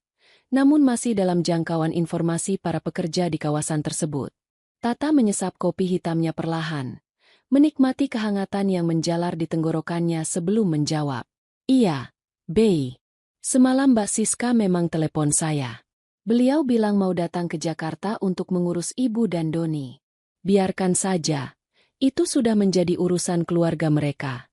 namun masih dalam jangkauan informasi para pekerja di kawasan tersebut. Tata menyesap kopi hitamnya perlahan, menikmati kehangatan yang menjalar di tenggorokannya sebelum menjawab. "Iya, Bei. Semalam Mbak Siska memang telepon saya. Beliau bilang mau datang ke Jakarta untuk mengurus ibu dan Doni." "Biarkan saja, itu sudah menjadi urusan keluarga mereka."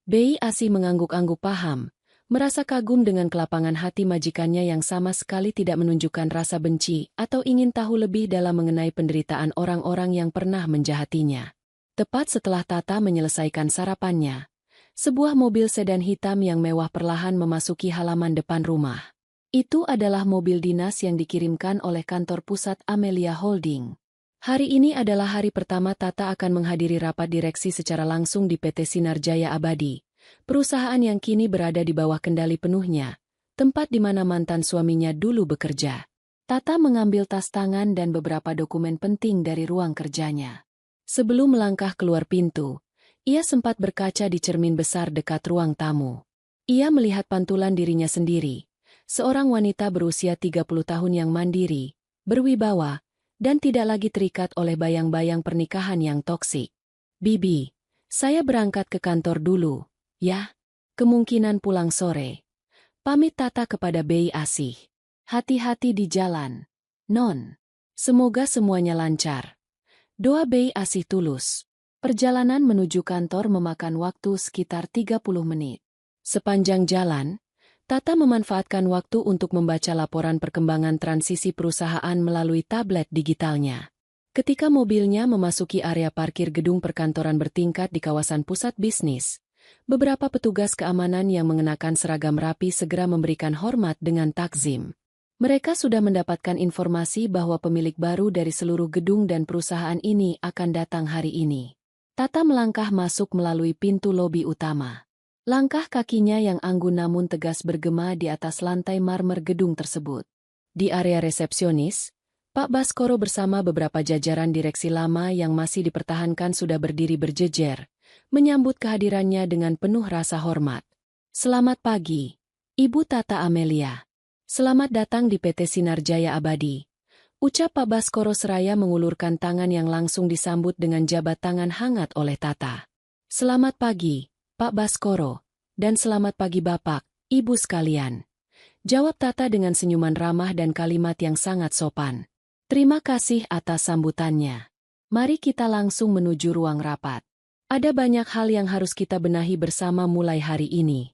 Bei Asi mengangguk-angguk paham, Merasa kagum dengan kelapangan hati majikannya yang sama sekali tidak menunjukkan rasa benci atau ingin tahu lebih dalam mengenai penderitaan orang-orang yang pernah menjahatinya. Tepat setelah Tata menyelesaikan sarapannya, sebuah mobil sedan hitam yang mewah perlahan memasuki halaman depan rumah. Itu adalah mobil dinas yang dikirimkan oleh kantor pusat Amelia Holding. Hari ini adalah hari pertama Tata akan menghadiri rapat direksi secara langsung di PT Sinarjaya Abadi, perusahaan yang kini berada di bawah kendali penuhnya, tempat di mana mantan suaminya dulu bekerja. Tata mengambil tas tangan dan beberapa dokumen penting dari ruang kerjanya. Sebelum melangkah keluar pintu, ia sempat berkaca di cermin besar dekat ruang tamu. Ia melihat pantulan dirinya sendiri, seorang wanita berusia 30 tahun yang mandiri, berwibawa, dan tidak lagi terikat oleh bayang-bayang pernikahan yang toksik. "Bibi, saya berangkat ke kantor dulu, ya? Kemungkinan pulang sore." Pamit Tata kepada Bei Asih. "Hati-hati di jalan, Non. Semoga semuanya lancar." Doa Bei Asih tulus. Perjalanan menuju kantor memakan waktu sekitar 30 menit. Sepanjang jalan, Tata memanfaatkan waktu untuk membaca laporan perkembangan transisi perusahaan melalui tablet digitalnya. Ketika mobilnya memasuki area parkir gedung perkantoran bertingkat di kawasan pusat bisnis, beberapa petugas keamanan yang mengenakan seragam rapi segera memberikan hormat dengan takzim. Mereka sudah mendapatkan informasi bahwa pemilik baru dari seluruh gedung dan perusahaan ini akan datang hari ini. Tata melangkah masuk melalui pintu lobi utama. Langkah kakinya yang anggun namun tegas bergema di atas lantai marmer gedung tersebut. Di area resepsionis, Pak Baskoro bersama beberapa jajaran direksi lama yang masih dipertahankan sudah berdiri berjejer, menyambut kehadirannya dengan penuh rasa hormat. "Selamat pagi, Ibu Tata Amelia. Selamat datang di PT Sinarjaya Abadi," ucap Pak Baskoro seraya mengulurkan tangan yang langsung disambut dengan jabat tangan hangat oleh Tata. "Selamat pagi, Pak Baskoro, dan selamat pagi Bapak, Ibu sekalian," jawab Tata dengan senyuman ramah dan kalimat yang sangat sopan. "Terima kasih atas sambutannya. Mari kita langsung menuju ruang rapat. Ada banyak hal yang harus kita benahi bersama mulai hari ini."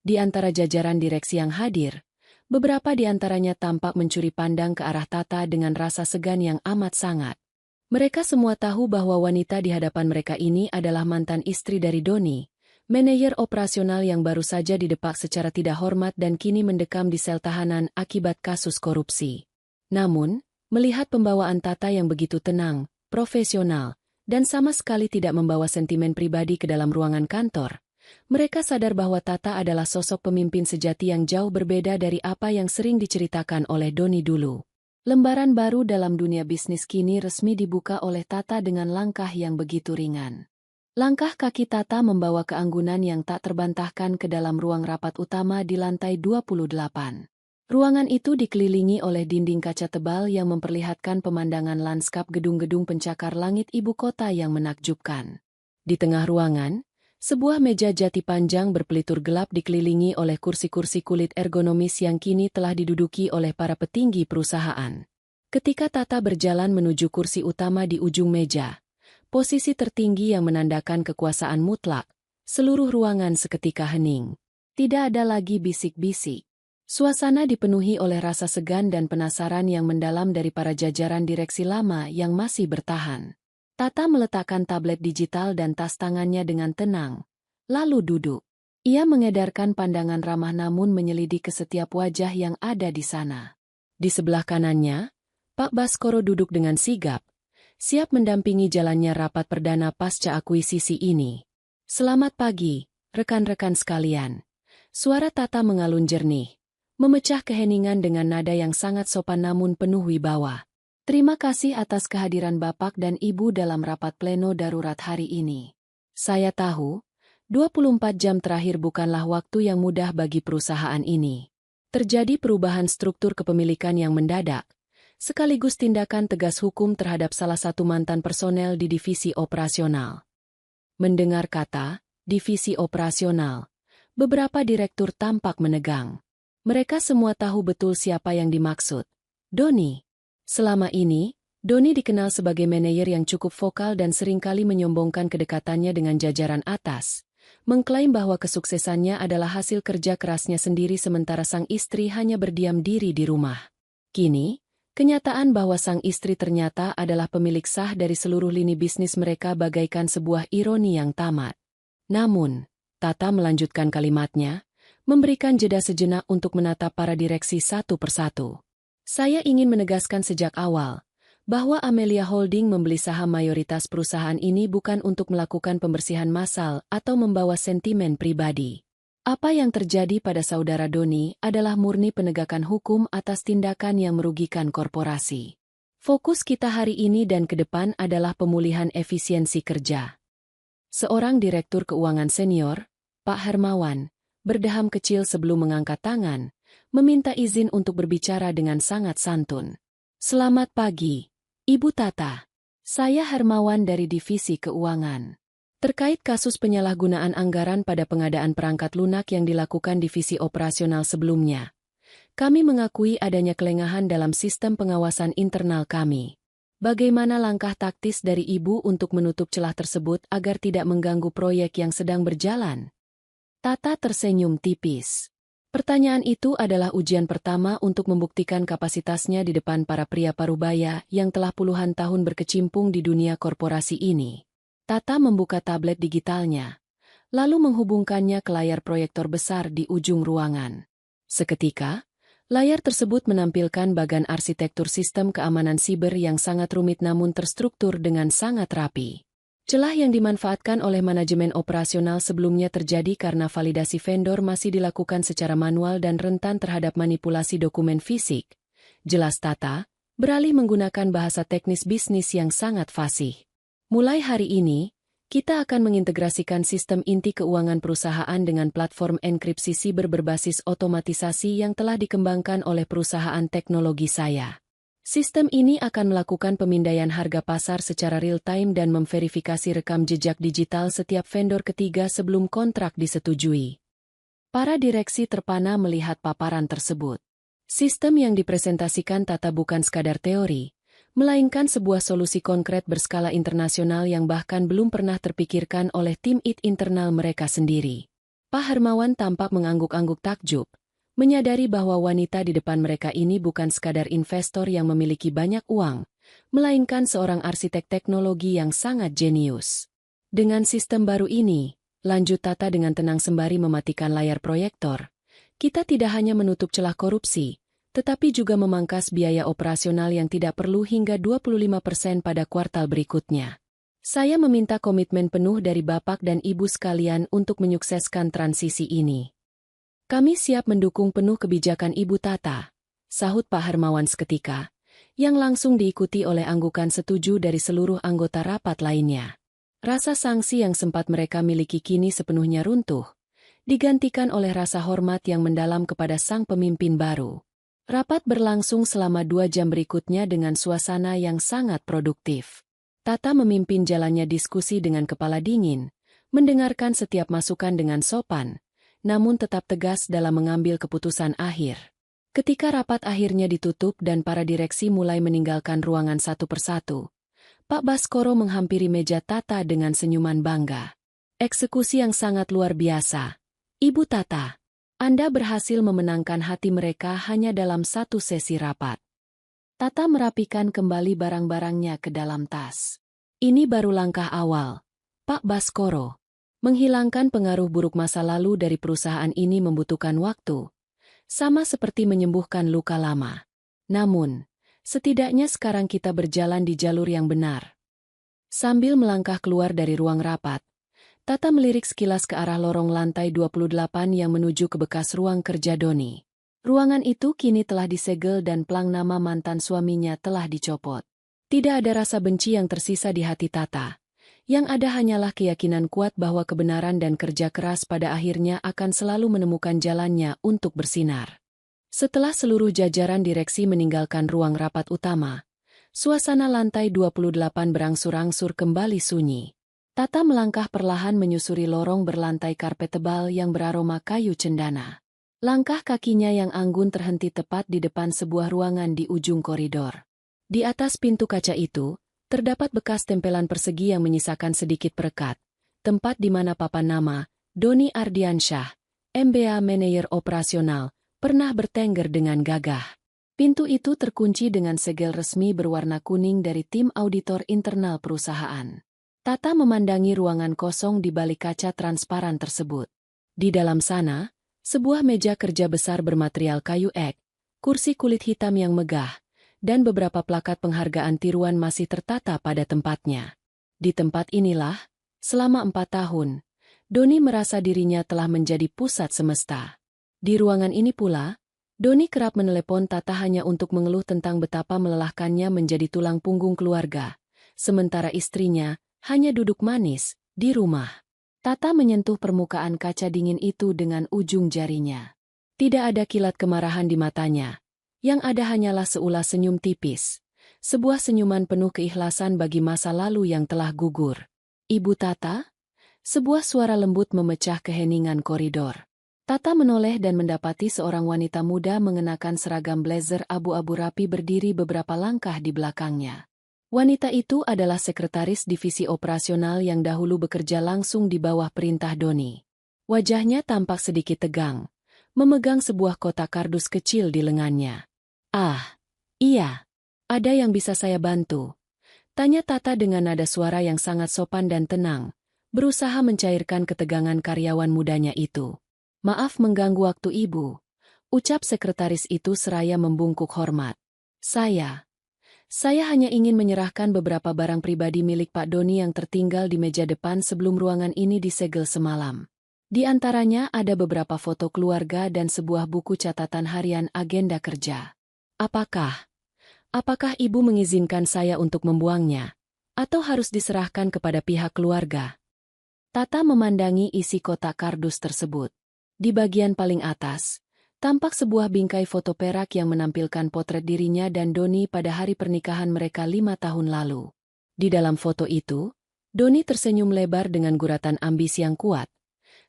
Di antara jajaran direksi yang hadir, beberapa di antaranya tampak mencuri pandang ke arah Tata dengan rasa segan yang amat sangat. Mereka semua tahu bahwa wanita di hadapan mereka ini adalah mantan istri dari Doni, manajer operasional yang baru saja didepak secara tidak hormat dan kini mendekam di sel tahanan akibat kasus korupsi. Namun, melihat pembawaan Tata yang begitu tenang, profesional, dan sama sekali tidak membawa sentimen pribadi ke dalam ruangan kantor, mereka sadar bahwa Tata adalah sosok pemimpin sejati yang jauh berbeda dari apa yang sering diceritakan oleh Doni dulu. Lembaran baru dalam dunia bisnis kini resmi dibuka oleh Tata dengan langkah yang begitu ringan. Langkah kaki Tata membawa keanggunan yang tak terbantahkan ke dalam ruang rapat utama di lantai 28. Ruangan itu dikelilingi oleh dinding kaca tebal yang memperlihatkan pemandangan lanskap gedung-gedung pencakar langit ibu kota yang menakjubkan. Di tengah ruangan, sebuah meja jati panjang berpelitur gelap dikelilingi oleh kursi-kursi kulit ergonomis yang kini telah diduduki oleh para petinggi perusahaan. Ketika Tata berjalan menuju kursi utama di ujung meja, posisi tertinggi yang menandakan kekuasaan mutlak, seluruh ruangan seketika hening. Tidak ada lagi bisik-bisik. Suasana dipenuhi oleh rasa segan dan penasaran yang mendalam dari para jajaran direksi lama yang masih bertahan. Tata meletakkan tablet digital dan tas tangannya dengan tenang, lalu duduk. Ia mengedarkan pandangan ramah namun menyelidik ke setiap wajah yang ada di sana. Di sebelah kanannya, Pak Baskoro duduk dengan sigap, siap mendampingi jalannya rapat perdana pasca akuisisi ini. "Selamat pagi, rekan-rekan sekalian." Suara Tata mengalun jernih, memecah keheningan dengan nada yang sangat sopan namun penuh wibawa. "Terima kasih atas kehadiran Bapak dan Ibu dalam rapat pleno darurat hari ini. Saya tahu, 24 jam terakhir bukanlah waktu yang mudah bagi perusahaan ini. Terjadi perubahan struktur kepemilikan yang mendadak, sekaligus tindakan tegas hukum terhadap salah satu mantan personel di divisi operasional." Mendengar kata divisi operasional, beberapa direktur tampak menegang. Mereka semua tahu betul siapa yang dimaksud. Doni. Selama ini, Doni dikenal sebagai manajer yang cukup vokal dan seringkali menyombongkan kedekatannya dengan jajaran atas, mengklaim bahwa kesuksesannya adalah hasil kerja kerasnya sendiri sementara sang istri hanya berdiam diri di rumah. Kini, kenyataan bahwa sang istri ternyata adalah pemilik sah dari seluruh lini bisnis mereka bagaikan sebuah ironi yang tamat. Namun, Tata melanjutkan kalimatnya, memberikan jeda sejenak untuk menatap para direksi satu persatu. Saya ingin menegaskan sejak awal, bahwa Amelia Holding membeli saham mayoritas perusahaan ini bukan untuk melakukan pembersihan massal atau membawa sentimen pribadi. Apa yang terjadi pada saudara Doni adalah murni penegakan hukum atas tindakan yang merugikan korporasi. Fokus kita hari ini dan ke depan adalah pemulihan efisiensi kerja. Seorang direktur keuangan senior, Pak Hermawan, berdeham kecil sebelum mengangkat tangan, meminta izin untuk berbicara dengan sangat santun. Selamat pagi, Ibu Tata. Saya Hermawan dari Divisi Keuangan. Terkait kasus penyalahgunaan anggaran pada pengadaan perangkat lunak yang dilakukan divisi operasional sebelumnya, kami mengakui adanya kelengahan dalam sistem pengawasan internal kami. Bagaimana langkah taktis dari Ibu untuk menutup celah tersebut agar tidak mengganggu proyek yang sedang berjalan? Tata tersenyum tipis. Pertanyaan itu adalah ujian pertama untuk membuktikan kapasitasnya di depan para pria parubaya yang telah puluhan tahun berkecimpung di dunia korporasi ini. Tata membuka tablet digitalnya, lalu menghubungkannya ke layar proyektor besar di ujung ruangan. Seketika, layar tersebut menampilkan bagan arsitektur sistem keamanan siber yang sangat rumit namun terstruktur dengan sangat rapi. Celah yang dimanfaatkan oleh manajemen operasional sebelumnya terjadi karena validasi vendor masih dilakukan secara manual dan rentan terhadap manipulasi dokumen fisik. Jelas Tata, beralih menggunakan bahasa teknis bisnis yang sangat fasih. Mulai hari ini, kita akan mengintegrasikan sistem inti keuangan perusahaan dengan platform enkripsi siber berbasis otomatisasi yang telah dikembangkan oleh perusahaan teknologi saya. Sistem ini akan melakukan pemindaian harga pasar secara real-time dan memverifikasi rekam jejak digital setiap vendor ketiga sebelum kontrak disetujui. Para direksi terpana melihat paparan tersebut. Sistem yang dipresentasikan Tata bukan sekadar teori, melainkan sebuah solusi konkret berskala internasional yang bahkan belum pernah terpikirkan oleh tim IT internal mereka sendiri. Pak Hermawan tampak mengangguk-angguk takjub, menyadari bahwa wanita di depan mereka ini bukan sekadar investor yang memiliki banyak uang, melainkan seorang arsitek teknologi yang sangat jenius. Dengan sistem baru ini, lanjut Tata dengan tenang sembari mematikan layar proyektor, kita tidak hanya menutup celah korupsi, tetapi juga memangkas biaya operasional yang tidak perlu hingga 25% pada kuartal berikutnya. Saya meminta komitmen penuh dari Bapak dan Ibu sekalian untuk menyukseskan transisi ini. Kami siap mendukung penuh kebijakan Ibu Tata, sahut Pak Hermawan seketika, yang langsung diikuti oleh anggukan setuju dari seluruh anggota rapat lainnya. Rasa sangsi yang sempat mereka miliki kini sepenuhnya runtuh, digantikan oleh rasa hormat yang mendalam kepada sang pemimpin baru. Rapat berlangsung selama 2 jam berikutnya dengan suasana yang sangat produktif. Tata memimpin jalannya diskusi dengan kepala dingin, mendengarkan setiap masukan dengan sopan, namun tetap tegas dalam mengambil keputusan akhir. Ketika rapat akhirnya ditutup dan para direksi mulai meninggalkan ruangan satu persatu, Pak Baskoro menghampiri meja Tata dengan senyuman bangga. Eksekusi yang sangat luar biasa. Ibu Tata, Anda berhasil memenangkan hati mereka hanya dalam satu sesi rapat. Tata merapikan kembali barang-barangnya ke dalam tas. Ini baru langkah awal, Pak Baskoro. Menghilangkan pengaruh buruk masa lalu dari perusahaan ini membutuhkan waktu, sama seperti menyembuhkan luka lama. Namun, setidaknya sekarang kita berjalan di jalur yang benar. Sambil melangkah keluar dari ruang rapat, Tata melirik sekilas ke arah lorong lantai 28 yang menuju ke bekas ruang kerja Doni. Ruangan itu kini telah disegel dan plang nama mantan suaminya telah dicopot. Tidak ada rasa benci yang tersisa di hati Tata. Yang ada hanyalah keyakinan kuat bahwa kebenaran dan kerja keras pada akhirnya akan selalu menemukan jalannya untuk bersinar. Setelah seluruh jajaran direksi meninggalkan ruang rapat utama, suasana lantai 28 berangsur-angsur kembali sunyi. Tata melangkah perlahan menyusuri lorong berlantai karpet tebal yang beraroma kayu cendana. Langkah kakinya yang anggun terhenti tepat di depan sebuah ruangan di ujung koridor. Di atas pintu kaca itu, terdapat bekas tempelan persegi yang menyisakan sedikit perekat, tempat di mana papan nama, Doni Ardiansyah, MBA Manajer Operasional, pernah bertengger dengan gagah. Pintu itu terkunci dengan segel resmi berwarna kuning dari tim auditor internal perusahaan. Tata memandangi ruangan kosong di balik kaca transparan tersebut. Di dalam sana, sebuah meja kerja besar bermaterial kayu ek, kursi kulit hitam yang megah, dan beberapa plakat penghargaan tiruan masih tertata pada tempatnya. Di tempat inilah, selama 4 tahun, Doni merasa dirinya telah menjadi pusat semesta. Di ruangan ini pula, Doni kerap menelepon Tata hanya untuk mengeluh tentang betapa melelahkannya menjadi tulang punggung keluarga, sementara istrinya hanya duduk manis di rumah. Tata menyentuh permukaan kaca dingin itu dengan ujung jarinya. Tidak ada kilat kemarahan di matanya. Yang ada hanyalah seulas senyum tipis. Sebuah senyuman penuh keikhlasan bagi masa lalu yang telah gugur. "Ibu Tata?" Sebuah suara lembut memecah keheningan koridor. Tata menoleh dan mendapati seorang wanita muda mengenakan seragam blazer abu-abu rapi berdiri beberapa langkah di belakangnya. Wanita itu adalah sekretaris divisi operasional yang dahulu bekerja langsung di bawah perintah Doni. Wajahnya tampak sedikit tegang, memegang sebuah kotak kardus kecil di lengannya. "Ah, iya. Ada yang bisa saya bantu?" Tanya Tata dengan nada suara yang sangat sopan dan tenang, berusaha mencairkan ketegangan karyawan mudanya itu. "Maaf mengganggu waktu Ibu," ucap sekretaris itu seraya membungkuk hormat. Saya hanya ingin menyerahkan beberapa barang pribadi milik Pak Doni yang tertinggal di meja depan sebelum ruangan ini disegel semalam. Di antaranya ada beberapa foto keluarga dan sebuah buku catatan harian agenda kerja. Apakah Ibu mengizinkan saya untuk membuangnya? Atau harus diserahkan kepada pihak keluarga?" Tata memandangi isi kotak kardus tersebut. Di bagian paling atas, tampak sebuah bingkai foto perak yang menampilkan potret dirinya dan Doni pada hari pernikahan mereka 5 tahun lalu. Di dalam foto itu, Doni tersenyum lebar dengan guratan ambisi yang kuat,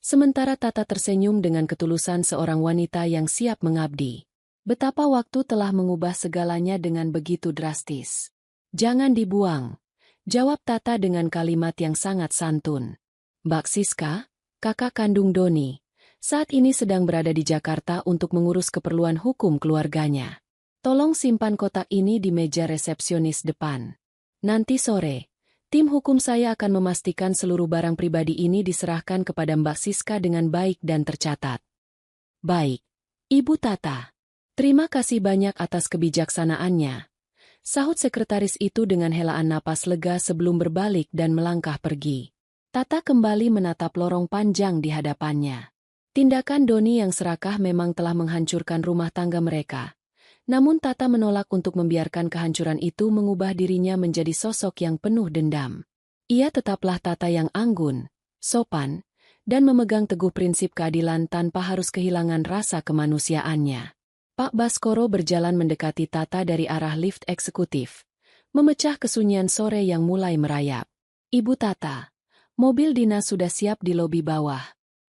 sementara Tata tersenyum dengan ketulusan seorang wanita yang siap mengabdi. Betapa waktu telah mengubah segalanya dengan begitu drastis. "Jangan dibuang," jawab Tata dengan kalimat yang sangat santun. Mbak Siska, kakak kandung Doni, saat ini sedang berada di Jakarta untuk mengurus keperluan hukum keluarganya. Tolong simpan kotak ini di meja resepsionis depan. Nanti sore, tim hukum saya akan memastikan seluruh barang pribadi ini diserahkan kepada Mbak Siska dengan baik dan tercatat. "Baik, Ibu Tata. Terima kasih banyak atas kebijaksanaannya," sahut sekretaris itu dengan helaan napas lega sebelum berbalik dan melangkah pergi. Tata kembali menatap lorong panjang di hadapannya. Tindakan Doni yang serakah memang telah menghancurkan rumah tangga mereka. Namun Tata menolak untuk membiarkan kehancuran itu mengubah dirinya menjadi sosok yang penuh dendam. Ia tetaplah Tata yang anggun, sopan, dan memegang teguh prinsip keadilan tanpa harus kehilangan rasa kemanusiaannya. Pak Baskoro berjalan mendekati Tata dari arah lift eksekutif, memecah kesunyian sore yang mulai merayap. "Ibu Tata, mobil dinas sudah siap di lobi bawah.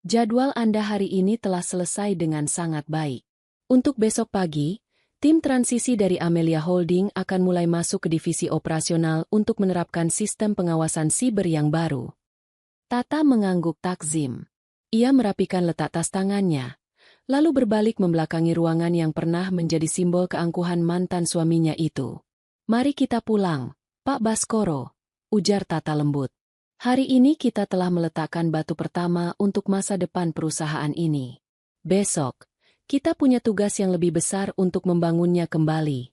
Jadwal Anda hari ini telah selesai dengan sangat baik. Untuk besok pagi, tim transisi dari Amelia Holding akan mulai masuk ke divisi operasional untuk menerapkan sistem pengawasan siber yang baru." Tata mengangguk takzim. Ia merapikan letak tas tangannya, lalu berbalik membelakangi ruangan yang pernah menjadi simbol keangkuhan mantan suaminya itu. "Mari kita pulang, Pak Baskoro," ujar Tata lembut. "Hari ini kita telah meletakkan batu pertama untuk masa depan perusahaan ini. Besok, kita punya tugas yang lebih besar untuk membangunnya kembali."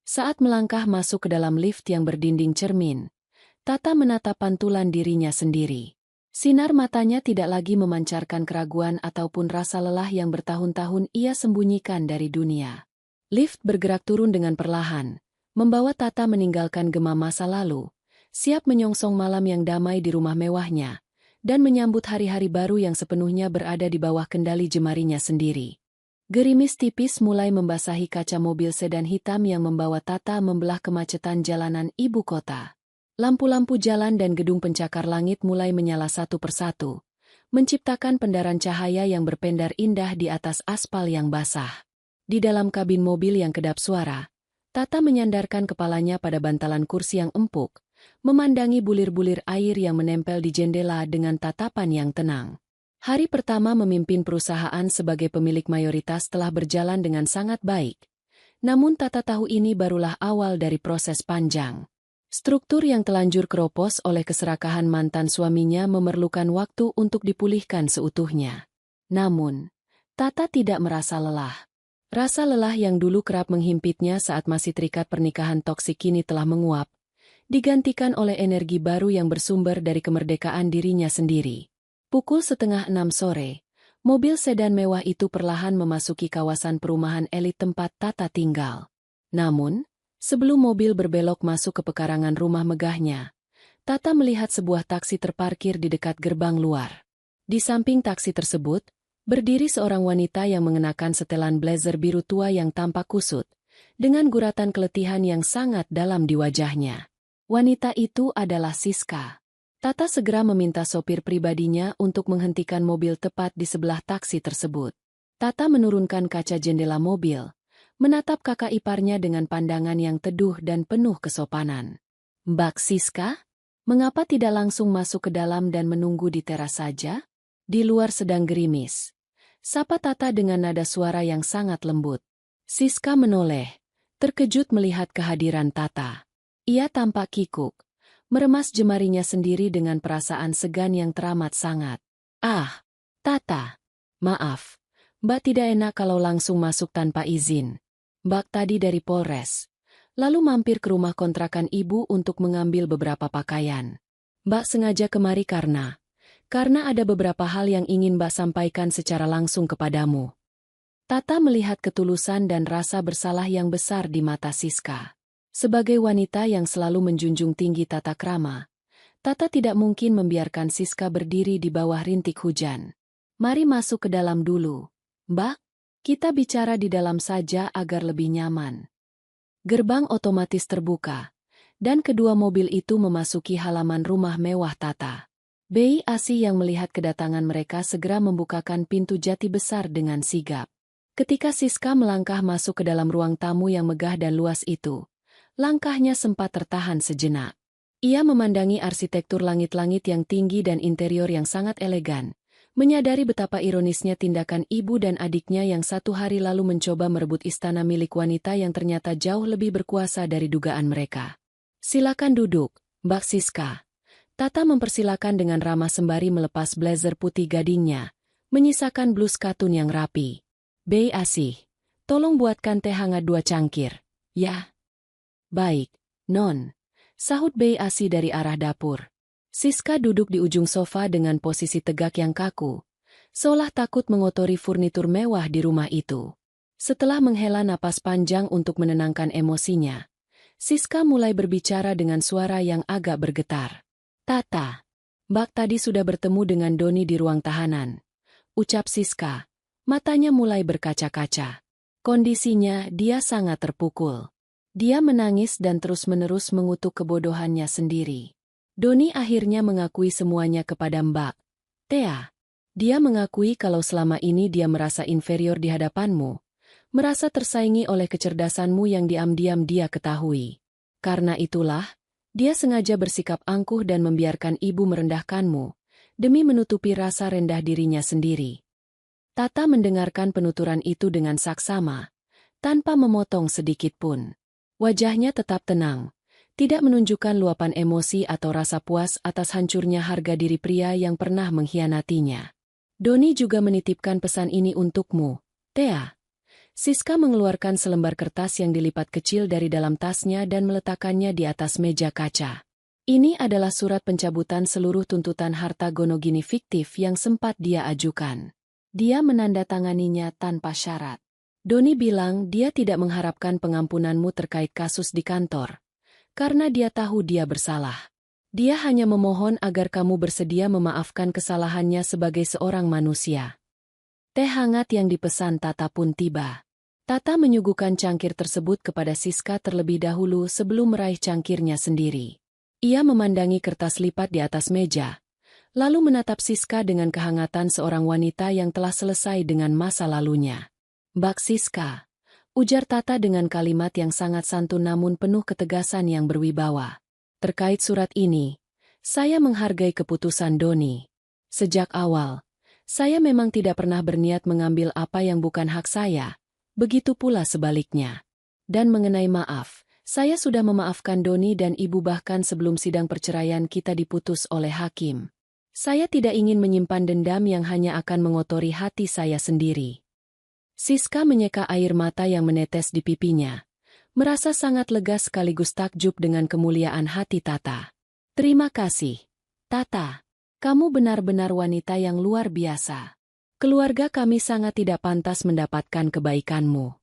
Saat melangkah masuk ke dalam lift yang berdinding cermin, Tata menatap pantulan dirinya sendiri. Sinar matanya tidak lagi memancarkan keraguan ataupun rasa lelah yang bertahun-tahun ia sembunyikan dari dunia. Lift bergerak turun dengan perlahan, membawa Tata meninggalkan gema masa lalu, siap menyongsong malam yang damai di rumah mewahnya, dan menyambut hari-hari baru yang sepenuhnya berada di bawah kendali jemarinya sendiri. Gerimis tipis mulai membasahi kaca mobil sedan hitam yang membawa Tata membelah kemacetan jalanan ibu kota. Lampu-lampu jalan dan gedung pencakar langit mulai menyala satu persatu, menciptakan pendaran cahaya yang berpendar indah di atas aspal yang basah. Di dalam kabin mobil yang kedap suara, Tata menyandarkan kepalanya pada bantalan kursi yang empuk, memandangi bulir-bulir air yang menempel di jendela dengan tatapan yang tenang. Hari pertama memimpin perusahaan sebagai pemilik mayoritas telah berjalan dengan sangat baik. Namun Tata tahu ini barulah awal dari proses panjang. Struktur yang telanjur keropos oleh keserakahan mantan suaminya memerlukan waktu untuk dipulihkan seutuhnya. Namun, Tata tidak merasa lelah. Rasa lelah yang dulu kerap menghimpitnya saat masih terikat pernikahan toksik kini telah menguap, digantikan oleh energi baru yang bersumber dari kemerdekaan dirinya sendiri. Pukul 5:30 sore, mobil sedan mewah itu perlahan memasuki kawasan perumahan elit tempat Tata tinggal. Namun, sebelum mobil berbelok masuk ke pekarangan rumah megahnya, Tata melihat sebuah taksi terparkir di dekat gerbang luar. Di samping taksi tersebut, berdiri seorang wanita yang mengenakan setelan blazer biru tua yang tampak kusut, dengan guratan keletihan yang sangat dalam di wajahnya. Wanita itu adalah Siska. Tata segera meminta sopir pribadinya untuk menghentikan mobil tepat di sebelah taksi tersebut. Tata menurunkan kaca jendela mobil, menatap kakak iparnya dengan pandangan yang teduh dan penuh kesopanan. "Mbak Siska, mengapa tidak langsung masuk ke dalam dan menunggu di teras saja? Di luar sedang gerimis," sapa Tata dengan nada suara yang sangat lembut. Siska menoleh, terkejut melihat kehadiran Tata. Ia tampak kikuk, meremas jemarinya sendiri dengan perasaan segan yang teramat sangat. "Ah, Tata, maaf, Mbak tidak enak kalau langsung masuk tanpa izin. Mbak tadi dari Polres, lalu mampir ke rumah kontrakan ibu untuk mengambil beberapa pakaian. Mbak sengaja kemari karena ada beberapa hal yang ingin Mbak sampaikan secara langsung kepadamu." Tata melihat ketulusan dan rasa bersalah yang besar di mata Siska. Sebagai wanita yang selalu menjunjung tinggi tata krama, Tata tidak mungkin membiarkan Siska berdiri di bawah rintik hujan. "Mari masuk ke dalam dulu, Mbak. Kita bicara di dalam saja agar lebih nyaman." Gerbang otomatis terbuka, dan kedua mobil itu memasuki halaman rumah mewah Tata. Bei Asi yang melihat kedatangan mereka segera membukakan pintu jati besar dengan sigap. Ketika Siska melangkah masuk ke dalam ruang tamu yang megah dan luas itu, langkahnya sempat tertahan sejenak. Ia memandangi arsitektur langit-langit yang tinggi dan interior yang sangat elegan, menyadari betapa ironisnya tindakan ibu dan adiknya yang satu hari lalu mencoba merebut istana milik wanita yang ternyata jauh lebih berkuasa dari dugaan mereka. "Silakan duduk, Mbak Siska." Tata mempersilakan dengan ramah sembari melepas blazer putih gadingnya, menyisakan blus katun yang rapi. "Bei Asih, tolong buatkan teh hangat 2 cangkir, ya." "Baik, Non," sahut Bei Asih dari arah dapur. Siska duduk di ujung sofa dengan posisi tegak yang kaku, seolah takut mengotori furnitur mewah di rumah itu. Setelah menghela napas panjang untuk menenangkan emosinya, Siska mulai berbicara dengan suara yang agak bergetar. "Tata, Mbak tadi sudah bertemu dengan Doni di ruang tahanan," ucap Siska. Matanya mulai berkaca-kaca. Kondisinya dia sangat terpukul. Dia menangis dan terus-menerus mengutuk kebodohannya sendiri. "Doni akhirnya mengakui semuanya kepada Mbak Tea. Dia mengakui kalau selama ini dia merasa inferior di hadapanmu, merasa tersaingi oleh kecerdasanmu yang diam-diam dia ketahui. Karena itulah, dia sengaja bersikap angkuh dan membiarkan ibu merendahkanmu, demi menutupi rasa rendah dirinya sendiri." Tata mendengarkan penuturan itu dengan saksama, tanpa memotong sedikit pun. Wajahnya tetap tenang, tidak menunjukkan luapan emosi atau rasa puas atas hancurnya harga diri pria yang pernah mengkhianatinya. "Doni juga menitipkan pesan ini untukmu, Tea." Siska mengeluarkan selembar kertas yang dilipat kecil dari dalam tasnya dan meletakkannya di atas meja kaca. Ini adalah surat pencabutan seluruh tuntutan harta gonogini fiktif yang sempat dia ajukan. Dia menandatanganinya tanpa syarat. "Doni bilang dia tidak mengharapkan pengampunanmu terkait kasus di kantor, karena dia tahu dia bersalah. Dia hanya memohon agar kamu bersedia memaafkan kesalahannya sebagai seorang manusia." Teh hangat yang dipesan Tata pun tiba. Tata menyuguhkan cangkir tersebut kepada Siska terlebih dahulu sebelum meraih cangkirnya sendiri. Ia memandangi kertas lipat di atas meja, lalu menatap Siska dengan kehangatan seorang wanita yang telah selesai dengan masa lalunya. "Mbak Siska," ujar Tata dengan kalimat yang sangat santun namun penuh ketegasan yang berwibawa. "Terkait surat ini, saya menghargai keputusan Doni. Sejak awal, Saya memang tidak pernah berniat mengambil apa yang bukan hak saya, begitu pula sebaliknya. Dan mengenai maaf, saya sudah memaafkan Doni dan ibu bahkan sebelum sidang perceraian kita diputus oleh hakim. Saya tidak ingin menyimpan dendam yang hanya akan mengotori hati saya sendiri. Siska menyeka air mata yang menetes di pipinya. Merasa sangat lega sekaligus takjub dengan kemuliaan hati Tata. Terima kasih, Tata. Kamu benar-benar wanita yang luar biasa. Keluarga kami sangat tidak pantas mendapatkan kebaikanmu.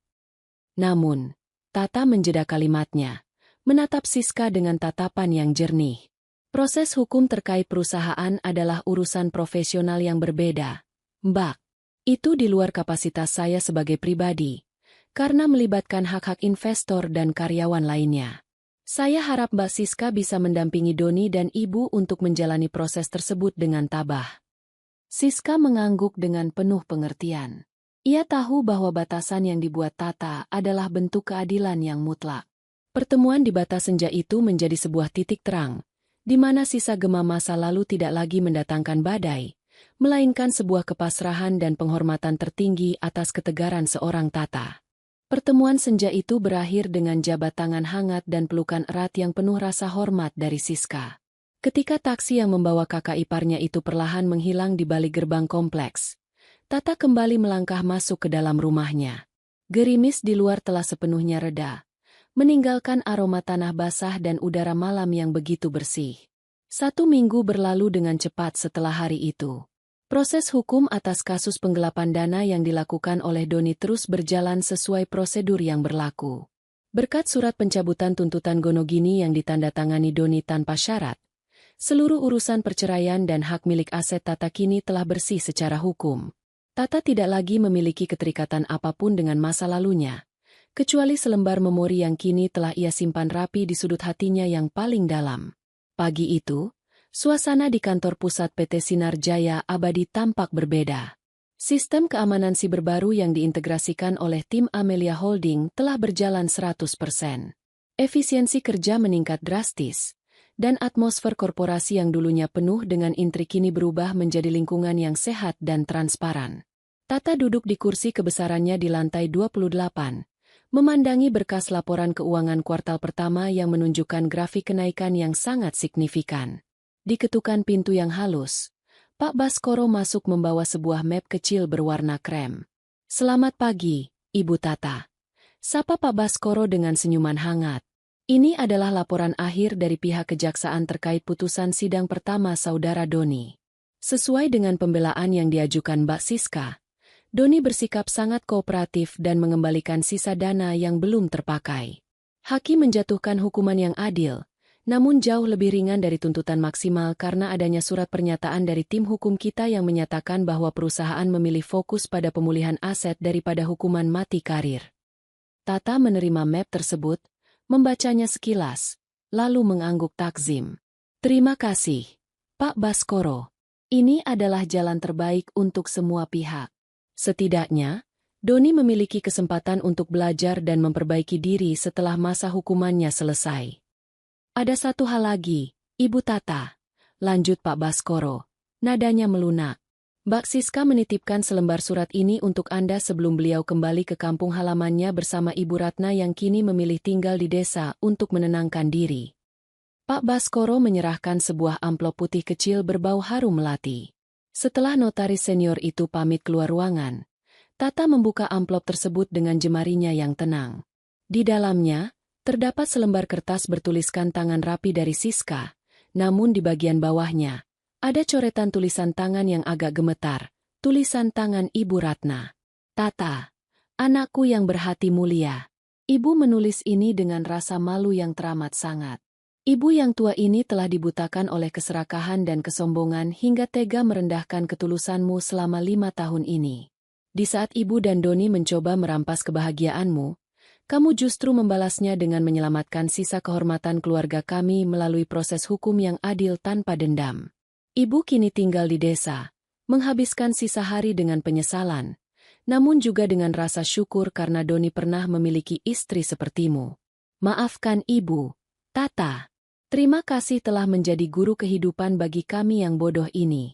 Namun, Tata menjeda kalimatnya, menatap Siska dengan tatapan yang jernih. Proses hukum terkait perusahaan adalah urusan profesional yang berbeda, Mbak. Itu di luar kapasitas saya sebagai pribadi, karena melibatkan hak-hak investor dan karyawan lainnya. Saya harap Mbak Siska bisa mendampingi Doni dan Ibu untuk menjalani proses tersebut dengan tabah. Siska mengangguk dengan penuh pengertian. Ia tahu bahwa batasan yang dibuat Tata adalah bentuk keadilan yang mutlak. Pertemuan di batas senja itu menjadi sebuah titik terang, di mana sisa gema masa lalu tidak lagi mendatangkan badai, melainkan sebuah kepasrahan dan penghormatan tertinggi atas ketegaran seorang Tata. Pertemuan senja itu berakhir dengan jabat tangan hangat dan pelukan erat yang penuh rasa hormat dari Siska. Ketika taksi yang membawa kakak iparnya itu perlahan menghilang di balik gerbang kompleks, Tata kembali melangkah masuk ke dalam rumahnya. Gerimis di luar telah sepenuhnya reda, meninggalkan aroma tanah basah dan udara malam yang begitu bersih. 1 minggu berlalu dengan cepat setelah hari itu. Proses hukum atas kasus penggelapan dana yang dilakukan oleh Doni terus berjalan sesuai prosedur yang berlaku. Berkat surat pencabutan tuntutan Gonogini yang ditandatangani Doni tanpa syarat, seluruh urusan perceraian dan hak milik aset Tata kini telah bersih secara hukum. Tata tidak lagi memiliki keterikatan apapun dengan masa lalunya, kecuali selembar memori yang kini telah ia simpan rapi di sudut hatinya yang paling dalam. Pagi itu, suasana di kantor pusat PT Sinar Jaya Abadi tampak berbeda. Sistem keamanan siber baru yang diintegrasikan oleh tim Amelia Holding telah berjalan 100%. Efisiensi kerja meningkat drastis, dan atmosfer korporasi yang dulunya penuh dengan intrik kini berubah menjadi lingkungan yang sehat dan transparan. Tata duduk di kursi kebesarannya di lantai 28, memandangi berkas laporan keuangan kuartal pertama yang menunjukkan grafik kenaikan yang sangat signifikan. Diketukan pintu yang halus, Pak Baskoro masuk membawa sebuah map kecil berwarna krem. "Selamat pagi, Ibu Tata." Sapa Pak Baskoro dengan senyuman hangat. Ini adalah laporan akhir dari pihak kejaksaan terkait putusan sidang pertama saudara Doni. Sesuai dengan pembelaan yang diajukan Mbak Siska, Doni bersikap sangat kooperatif dan mengembalikan sisa dana yang belum terpakai. Hakim menjatuhkan hukuman yang adil, namun jauh lebih ringan dari tuntutan maksimal karena adanya surat pernyataan dari tim hukum kita yang menyatakan bahwa perusahaan memilih fokus pada pemulihan aset daripada hukuman mati karir. Tata menerima map tersebut, membacanya sekilas, lalu mengangguk takzim. "Terima kasih, Pak Baskoro. Ini adalah jalan terbaik untuk semua pihak. Setidaknya, Doni memiliki kesempatan untuk belajar dan memperbaiki diri setelah masa hukumannya selesai." "Ada satu hal lagi, Ibu Tata," lanjut Pak Baskoro. Nadanya melunak. "Mbak Siska menitipkan selembar surat ini untuk Anda sebelum beliau kembali ke kampung halamannya bersama Ibu Ratna yang kini memilih tinggal di desa untuk menenangkan diri." Pak Baskoro menyerahkan sebuah amplop putih kecil berbau harum melati. Setelah notaris senior itu pamit keluar ruangan, Tata membuka amplop tersebut dengan jemarinya yang tenang. Di dalamnya, terdapat selembar kertas bertuliskan tangan rapi dari Siska, namun di bagian bawahnya, ada coretan tulisan tangan yang agak gemetar, tulisan tangan Ibu Ratna. "Tata, anakku yang berhati mulia." Ibu menulis ini dengan rasa malu yang teramat sangat. Ibu yang tua ini telah dibutakan oleh keserakahan dan kesombongan hingga tega merendahkan ketulusanmu selama 5 tahun ini. Di saat Ibu dan Doni mencoba merampas kebahagiaanmu, kamu justru membalasnya dengan menyelamatkan sisa kehormatan keluarga kami melalui proses hukum yang adil tanpa dendam. Ibu kini tinggal di desa, menghabiskan sisa hari dengan penyesalan, namun juga dengan rasa syukur karena Doni pernah memiliki istri sepertimu. Maafkan Ibu, Tata. Terima kasih telah menjadi guru kehidupan bagi kami yang bodoh ini.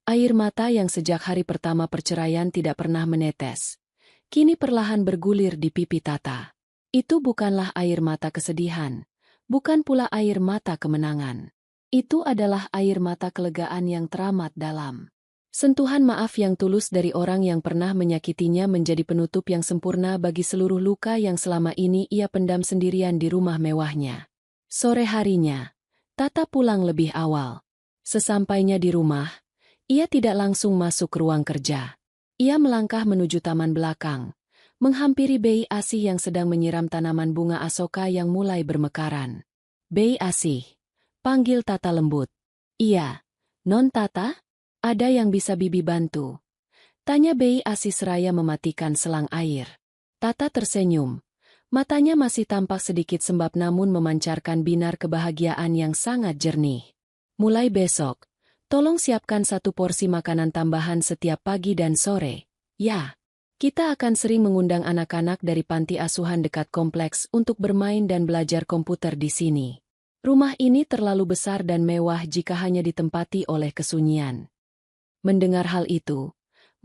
Air mata yang sejak hari pertama perceraian tidak pernah menetes, kini perlahan bergulir di pipi Tata. Itu bukanlah air mata kesedihan, bukan pula air mata kemenangan. Itu adalah air mata kelegaan yang teramat dalam. Sentuhan maaf yang tulus dari orang yang pernah menyakitinya menjadi penutup yang sempurna bagi seluruh luka yang selama ini ia pendam sendirian di rumah mewahnya. Sore harinya, Tata pulang lebih awal. Sesampainya di rumah, ia tidak langsung masuk ke ruang kerja. Ia melangkah menuju taman belakang, menghampiri Bei Asih yang sedang menyiram tanaman bunga asoka yang mulai bermekaran. "Bei Asih," panggil Tata lembut. "Iya, Non Tata? Ada yang bisa Bibi bantu?" tanya Bei Asih seraya mematikan selang air. Tata tersenyum. Matanya masih tampak sedikit sembab namun memancarkan binar kebahagiaan yang sangat jernih. "Mulai besok, tolong siapkan 1 porsi makanan tambahan setiap pagi dan sore. Ya, kita akan sering mengundang anak-anak dari panti asuhan dekat kompleks untuk bermain dan belajar komputer di sini. Rumah ini terlalu besar dan mewah jika hanya ditempati oleh kesunyian." Mendengar hal itu,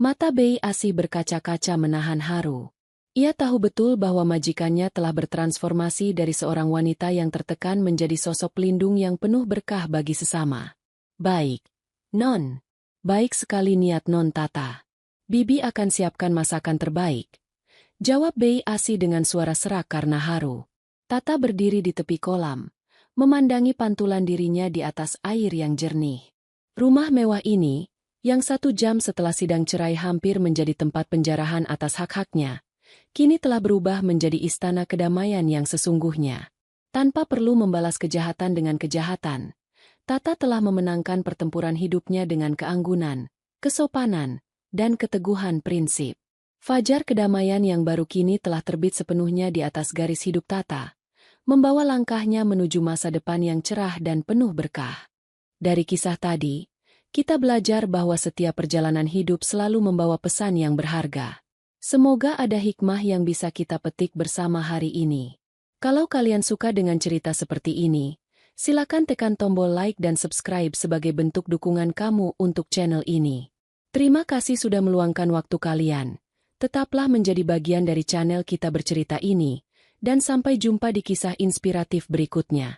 mata Bei Asih berkaca-kaca menahan haru. Ia tahu betul bahwa majikannya telah bertransformasi dari seorang wanita yang tertekan menjadi sosok pelindung yang penuh berkah bagi sesama. "Baik, Non. Baik sekali niat Non Tata. Bibi akan siapkan masakan terbaik," jawab Bei Asih dengan suara serak karena haru. Tata berdiri di tepi kolam, memandangi pantulan dirinya di atas air yang jernih. Rumah mewah ini, yang 1 jam setelah sidang cerai hampir menjadi tempat penjarahan atas hak-haknya, kini telah berubah menjadi istana kedamaian yang sesungguhnya. Tanpa perlu membalas kejahatan dengan kejahatan, Tata telah memenangkan pertempuran hidupnya dengan keanggunan, kesopanan, dan keteguhan prinsip. Fajar kedamaian yang baru kini telah terbit sepenuhnya di atas garis hidup Tata, membawa langkahnya menuju masa depan yang cerah dan penuh berkah. Dari kisah tadi, kita belajar bahwa setiap perjalanan hidup selalu membawa pesan yang berharga. Semoga ada hikmah yang bisa kita petik bersama hari ini. Kalau kalian suka dengan cerita seperti ini, silakan tekan tombol like dan subscribe sebagai bentuk dukungan kamu untuk channel ini. Terima kasih sudah meluangkan waktu kalian. Tetaplah menjadi bagian dari channel Kita Bercerita ini, dan sampai jumpa di kisah inspiratif berikutnya.